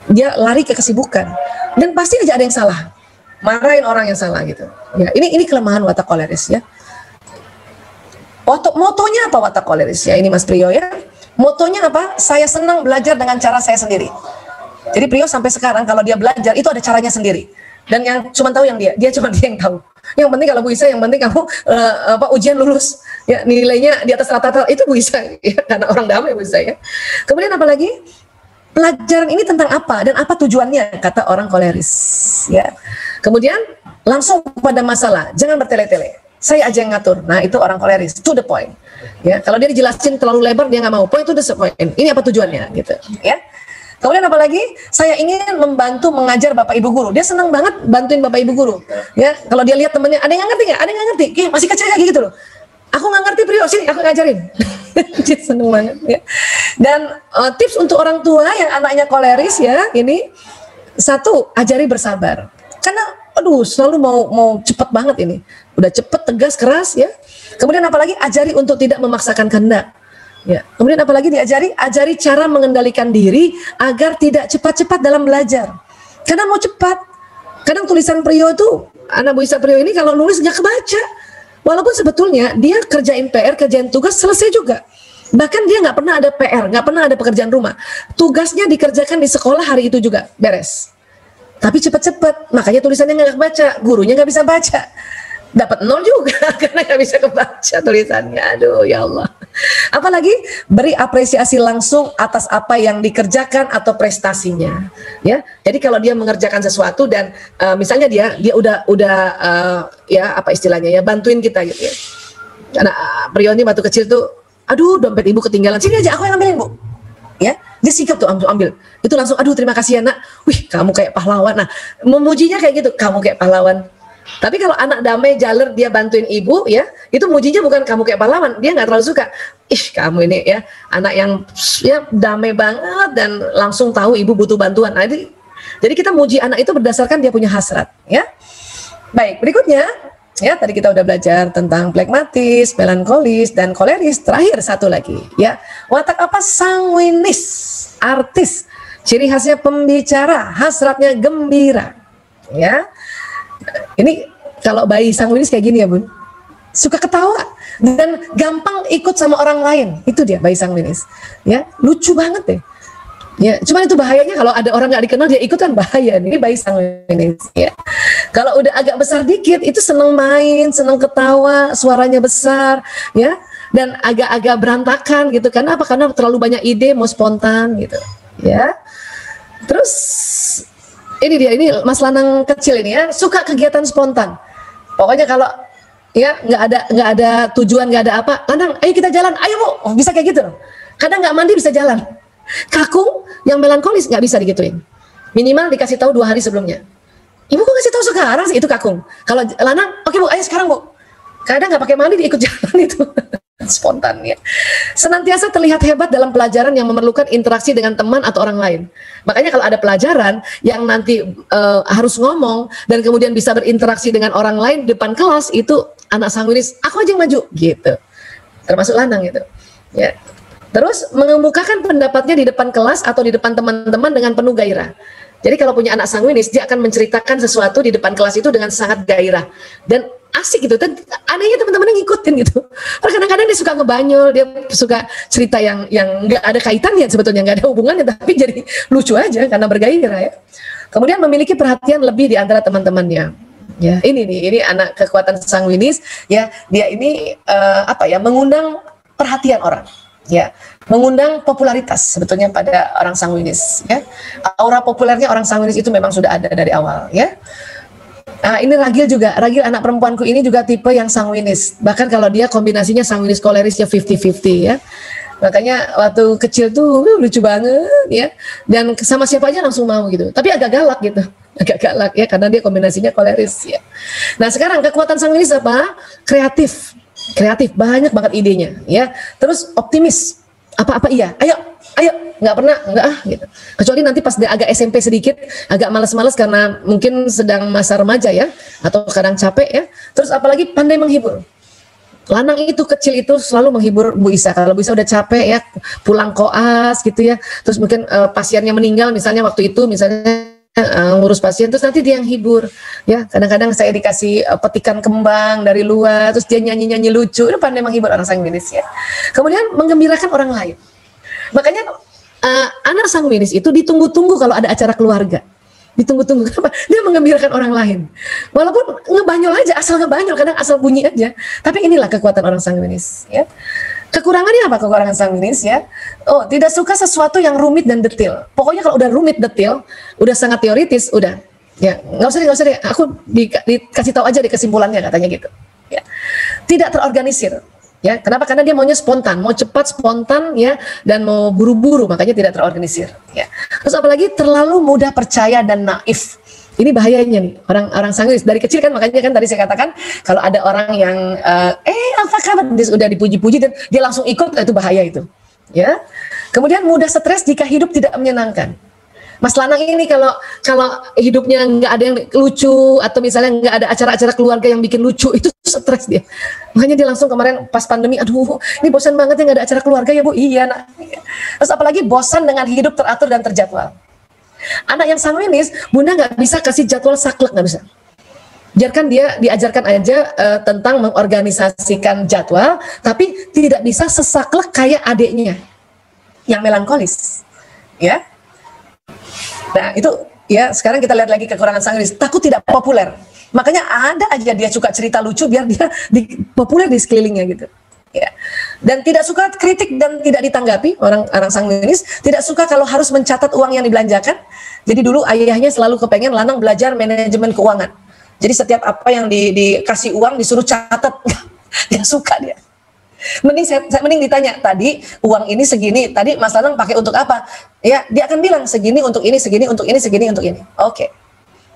dia lari ke kesibukan, dan pasti aja ada yang salah, marahin orang yang salah gitu. Ya, ini kelemahan watak koleris, ya. Motonya apa watak koleris, ya? Ini Mas Priyo, ya. Motonya apa? Saya senang belajar dengan cara saya sendiri. Jadi Priyo sampai sekarang kalau dia belajar itu ada caranya sendiri. Dan yang cuma tahu yang dia cuma dia yang tahu. Yang penting kalau Bu Isa, yang penting kamu ujian lulus, ya, nilainya di atas rata-rata, itu Bu Isa, ya, karena orang damai Bu Isa, ya. Kemudian apalagi pelajaran ini tentang apa dan apa tujuannya, kata orang koleris, ya. Kemudian langsung pada masalah, jangan bertele-tele. Saya aja yang ngatur. Nah, itu orang koleris, to the point. Ya, kalau dia dijelasin terlalu lebar dia nggak mau. Point to the point. Ini apa tujuannya, gitu, ya. Kemudian apalagi saya ingin membantu mengajar Bapak Ibu guru. Dia senang banget bantuin Bapak Ibu guru. Ya, kalau dia lihat temennya, ada yang nggak ngerti nggak? Ada yang nggak ngerti? Masih kecil kayak gitu loh. Aku nggak ngerti Priyo, sini aku ngajarin. Dia seneng banget. Ya. Dan tips untuk orang tua yang anaknya koleris, ya, ini satu, ajari bersabar. Karena aduh selalu mau cepet banget ini. Udah cepet, tegas, keras, ya. Kemudian apalagi ajari untuk tidak memaksakan kehendak. Ya. Kemudian apalagi ajari cara mengendalikan diri agar tidak cepat-cepat dalam belajar. Kadang mau cepat. Kadang tulisan Priyo itu, anak Bu Isa Priyo ini kalau nulis nggak kebaca. Walaupun sebetulnya dia kerjain PR, kerjain tugas selesai juga. Bahkan dia nggak pernah ada PR, nggak pernah ada pekerjaan rumah. Tugasnya dikerjakan di sekolah hari itu juga, beres. Tapi cepet-cepet, makanya tulisannya nggak baca, gurunya nggak bisa baca. Dapat 0 juga karena nggak bisa kebaca tulisannya. Aduh ya Allah. Apalagi beri apresiasi langsung atas apa yang dikerjakan atau prestasinya. Ya, jadi kalau dia mengerjakan sesuatu dan misalnya dia udah ya apa istilahnya ya, bantuin kita gitu ya. Karena Prioni waktu kecil tuh, aduh dompet ibu ketinggalan, sini aja aku yang ambilin bu. Ya, dia sikap tuh ambil. Itu langsung, aduh terima kasih ya nak. Wih kamu kayak pahlawan. Nah, memujinya kayak gitu, kamu kayak pahlawan. Tapi kalau anak damai jaler dia bantuin ibu ya, itu mujinya bukan kamu kayak pahlawan, dia nggak terlalu suka. Ih kamu ini ya anak yang ya damai banget dan langsung tahu ibu butuh bantuan. Nah, jadi kita muji anak itu berdasarkan dia punya hasrat ya. Baik, berikutnya ya tadi kita udah belajar tentang flegmatis, melankolis dan koleris. Terakhir satu lagi ya, watak apa? Sanguinis, artis, ciri khasnya pembicara, hasratnya gembira ya. Ini kalau bayi sanguinis kayak gini ya bun, suka ketawa dan gampang ikut sama orang lain. Itu dia bayi sanguinis ya, lucu banget deh ya. Cuman itu bahayanya kalau ada orang nggak dikenal dia ikut kan bahaya. Ini bayi sanguinis ya. Kalau udah agak besar dikit itu seneng main, seneng ketawa, suaranya besar ya, dan agak-agak berantakan gitu. Karena apa? Karena terlalu banyak ide, mau spontan gitu ya. Terus ini dia, ini Mas Lanang kecil ini ya, suka kegiatan spontan. Pokoknya kalau ya nggak ada tujuan, nggak ada apa, Lanang, ayo kita jalan, ayo bu, bisa kayak gitu. Kadang nggak mandi bisa jalan. Kakung yang melankolis nggak bisa digituin. Minimal dikasih tahu 2 hari sebelumnya. Ibu kok ngasih tahu sekarang sih, itu kakung. Kalau Lanang, oke bu, ayo sekarang bu. Kadang nggak pakai mandi diikut jalan itu. Spontan ya. Senantiasa terlihat hebat dalam pelajaran yang memerlukan interaksi dengan teman atau orang lain. Makanya kalau ada pelajaran yang nanti harus ngomong dan kemudian bisa berinteraksi dengan orang lain di depan kelas, itu anak sanguinis, aku aja yang maju gitu. Termasuk Lanang gitu. Ya. Terus mengemukakan pendapatnya di depan kelas atau di depan teman-teman dengan penuh gairah. Jadi kalau punya anak sanguinis, dia akan menceritakan sesuatu di depan kelas itu dengan sangat gairah dan asik gitu. Dan anehnya teman-teman ngikutin gitu. Kadang-kadang dia suka ngebanyol, dia suka cerita yang nggak ada kaitannya sebetulnya, nggak ada hubungannya, tapi jadi lucu aja karena bergairah ya. Kemudian memiliki perhatian lebih di antara teman-temannya. Ya, ini anak kekuatan sanguinis ya. Dia ini mengundang perhatian orang. Ya, mengundang popularitas sebetulnya pada orang sanguinis ya. Aura populernya orang sanguinis itu memang sudah ada dari awal ya. Nah, ini Ragil juga, Ragil anak perempuanku ini juga tipe yang sanguinis. Bahkan kalau dia kombinasinya sanguinis kolerisnya 50-50 ya. Makanya waktu kecil tuh lucu banget ya. Dan sama siapa aja langsung mau gitu. Tapi agak galak gitu. Agak galak ya karena dia kombinasinya koleris ya. Nah, sekarang kekuatan sanguinis apa? Kreatif, banyak banget idenya ya. Terus optimis, apa-apa iya, ayo nggak pernah nggak gitu. Kecuali nanti pas dia agak SMP sedikit, agak malas-malas karena mungkin sedang masa remaja ya, atau kadang capek ya. Terus apalagi pandai menghibur. Lanang itu kecil itu selalu menghibur Bu Isa. Kalau Bu Isa udah capek ya, pulang koas gitu ya, terus mungkin pasiennya meninggal misalnya waktu itu misalnya ngurus pasien, terus nanti dia yang hibur ya. Kadang-kadang saya dikasih petikan kembang dari luar, terus dia nyanyi-nyanyi lucu. Itu pandai menghibur orang sanguinis ya. Kemudian menggembirakan orang lain. Makanya anak sanguinis itu ditunggu-tunggu kalau ada acara keluarga. Ditunggu-tunggu, kenapa? Dia menggembirakan orang lain. Walaupun ngebanyol aja, asal ngebanyol, kadang asal bunyi aja. Tapi inilah kekuatan orang sanguinis ya. Kekurangannya apa kekurangan sanguinis ya? Oh, tidak suka sesuatu yang rumit dan detail. Pokoknya kalau udah rumit detail, udah sangat teoritis, udah ya nggak usah deh. Aku dikasih tahu aja di kesimpulannya katanya gitu. Ya. Tidak terorganisir. Ya, kenapa? Karena dia maunya spontan, mau cepat spontan ya, dan mau buru-buru, makanya tidak terorganisir. Ya. Terus apalagi terlalu mudah percaya dan naif. Ini bahayanya nih orang sanguinis dari kecil kan, makanya kan tadi saya katakan kalau ada orang yang apa kabar, dia sudah dipuji-puji dan dia langsung ikut, itu bahaya itu. Ya. Kemudian mudah stres jika hidup tidak menyenangkan. Mas Lanang ini kalau hidupnya nggak ada yang lucu atau misalnya nggak ada acara-acara keluarga yang bikin lucu, itu stres dia. Makanya dia langsung kemarin pas pandemi, aduh ini bosan banget ya nggak ada acara keluarga ya Bu. Iya nak. Terus apalagi bosan dengan hidup teratur dan terjadwal. Anak yang sanguinis, Bunda nggak bisa kasih jadwal saklek, nggak bisa. Biarkan dia diajarkan aja tentang mengorganisasikan jadwal, tapi tidak bisa sesaklek kayak adiknya yang melankolis, ya. Nah itu ya, sekarang kita lihat lagi kekurangan sanguinis, takut tidak populer. Makanya ada aja dia suka cerita lucu biar dia populer di sekelilingnya gitu. Ya. Dan tidak suka kritik dan tidak ditanggapi. Orang sanguinis tidak suka kalau harus mencatat uang yang dibelanjakan. Jadi dulu ayahnya selalu kepengen Lanang belajar manajemen keuangan. Jadi setiap apa yang dikasih uang disuruh catat. Dia suka dia. Mending saya mending ditanya, tadi uang ini segini, tadi Mas Lanang pakai untuk apa? Ya, dia akan bilang segini untuk ini, segini untuk ini, segini untuk ini. Oke.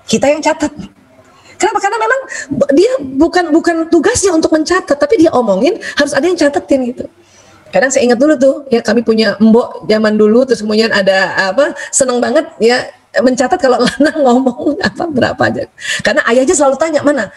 Kita yang catat. Kenapa? Karena memang dia bukan tugasnya untuk mencatat, tapi dia omongin harus ada yang catetin gitu. Kadang saya ingat dulu tuh, ya kami punya mbok zaman dulu, terus kemudian ada apa, seneng banget ya mencatat kalau Lanang ngomong apa berapa aja. Karena ayahnya selalu tanya mana,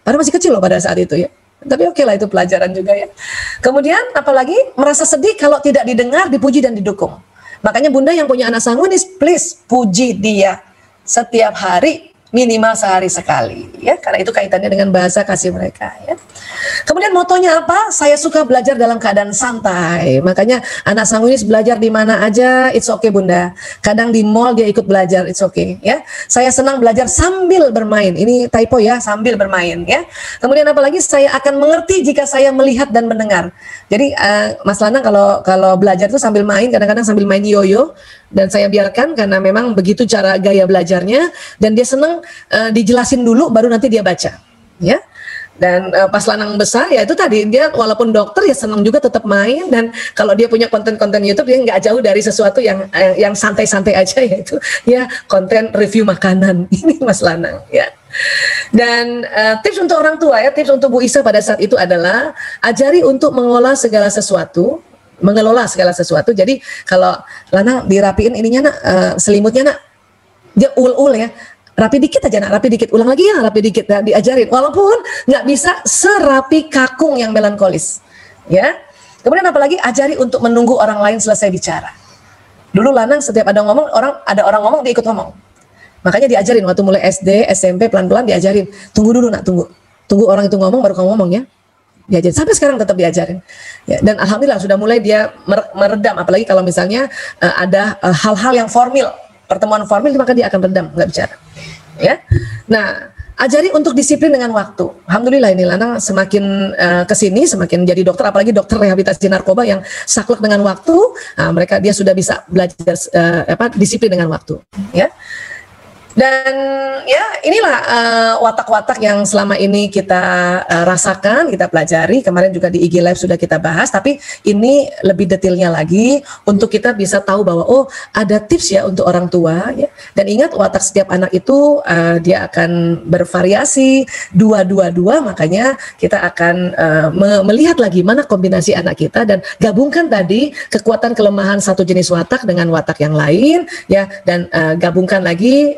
padahal masih kecil loh pada saat itu ya. Tapi oke lah, itu pelajaran juga ya. Kemudian apalagi merasa sedih kalau tidak didengar, dipuji dan didukung. Makanya Bunda yang punya anak sanguinis, please puji dia setiap hari, minimal sehari sekali ya, karena itu kaitannya dengan bahasa kasih mereka ya. Kemudian motonya apa? Saya suka belajar dalam keadaan santai. Makanya anak sanguinis belajar di mana aja, it's okay Bunda. Kadang di mall dia ikut belajar, it's okay ya. Saya senang belajar sambil bermain. Ini typo ya, sambil bermain ya. Kemudian apalagi saya akan mengerti jika saya melihat dan mendengar. Jadi Mas Lanang kalau belajar itu sambil main, kadang-kadang sambil main yoyo, dan saya biarkan karena memang begitu cara gaya belajarnya, dan dia senang dijelasin dulu baru nanti dia baca ya. Dan pas Lanang besar ya itu tadi, dia walaupun dokter ya senang juga tetap main, dan kalau dia punya konten-konten YouTube dia nggak jauh dari sesuatu yang santai-santai aja, yaitu ya konten review makanan. Ini Mas Lanang ya. Dan tips untuk orang tua ya, tips untuk Bu Isa pada saat itu adalah ajari untuk mengelola segala sesuatu, mengelola segala sesuatu. Jadi kalau Lanang dirapiin ininya nak, selimutnya nak, dia ul-ul ya, rapi dikit aja nak, rapi dikit, ulang lagi ya, rapi dikit, nah, diajarin walaupun nggak bisa serapi kakung yang melankolis ya. Kemudian apalagi ajari untuk menunggu orang lain selesai bicara. Dulu Lanang setiap ada orang ngomong dia ikut ngomong, makanya diajarin waktu mulai SD SMP pelan-pelan diajarin, tunggu dulu nak, tunggu orang itu ngomong baru kamu ngomong ya. Diajarin sampai sekarang tetap diajarin ya, dan alhamdulillah sudah mulai dia meredam, apalagi kalau misalnya ada hal-hal yang formal, pertemuan formal, maka dia akan redam, nggak bicara ya. Nah, ajari untuk disiplin dengan waktu. Alhamdulillah ini Lanang semakin kesini semakin jadi dokter, apalagi dokter rehabilitasi narkoba yang saklek dengan waktu. Nah, dia sudah bisa belajar disiplin dengan waktu ya. Dan ya inilah watak-watak yang selama ini kita rasakan, kita pelajari. Kemarin juga di IG Live sudah kita bahas, tapi ini lebih detailnya lagi untuk kita bisa tahu bahwa oh ada tips ya untuk orang tua ya. Dan ingat, watak setiap anak itu dia akan bervariasi dua, makanya kita akan melihat lagi mana kombinasi anak kita dan gabungkan tadi kekuatan kelemahan satu jenis watak dengan watak yang lain ya, dan gabungkan lagi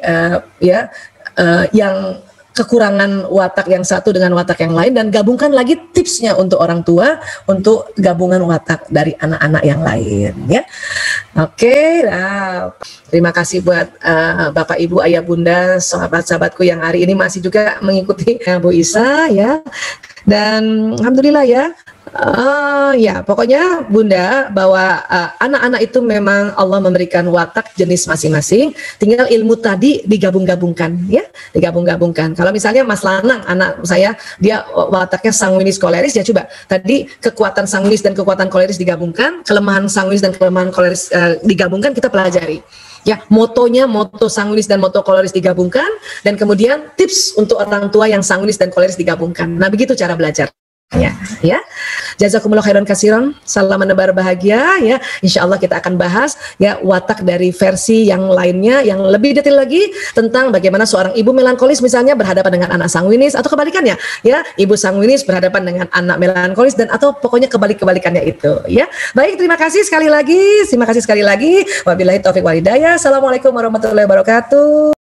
yang kekurangan watak yang satu dengan watak yang lain, dan gabungkan lagi tipsnya untuk orang tua untuk gabungan watak dari anak-anak yang lain ya. Oke, nah, terima kasih buat Bapak Ibu Ayah Bunda, sahabat-sahabatku yang hari ini masih juga mengikuti Bu Isa ya. Dan alhamdulillah ya. Ya pokoknya Bunda bahwa anak-anak itu memang Allah memberikan watak jenis masing-masing, tinggal ilmu tadi digabung-gabungkan ya, digabung-gabungkan. Kalau misalnya Mas Lanang, anak saya, dia wataknya sanguinis koleris, ya coba tadi kekuatan sanguinis dan kekuatan koleris digabungkan, kelemahan sanguinis dan kelemahan koleris digabungkan, kita pelajari ya, motonya, moto sanguinis dan moto koleris digabungkan, dan kemudian tips untuk orang tua yang sanguinis dan koleris digabungkan. Nah begitu cara belajar ya. Jazakumullah khairan katsiran, salam menebar bahagia ya. Insya Allah kita akan bahas ya watak dari versi yang lainnya yang lebih detail lagi tentang bagaimana seorang ibu melankolis misalnya berhadapan dengan anak sanguinis, atau kebalikannya ya, ibu sanguinis berhadapan dengan anak melankolis, dan atau pokoknya kebalikannya itu ya. Baik, terima kasih sekali lagi, wabillahi taufik wal hidayah. Assalamualaikum warahmatullahi wabarakatuh.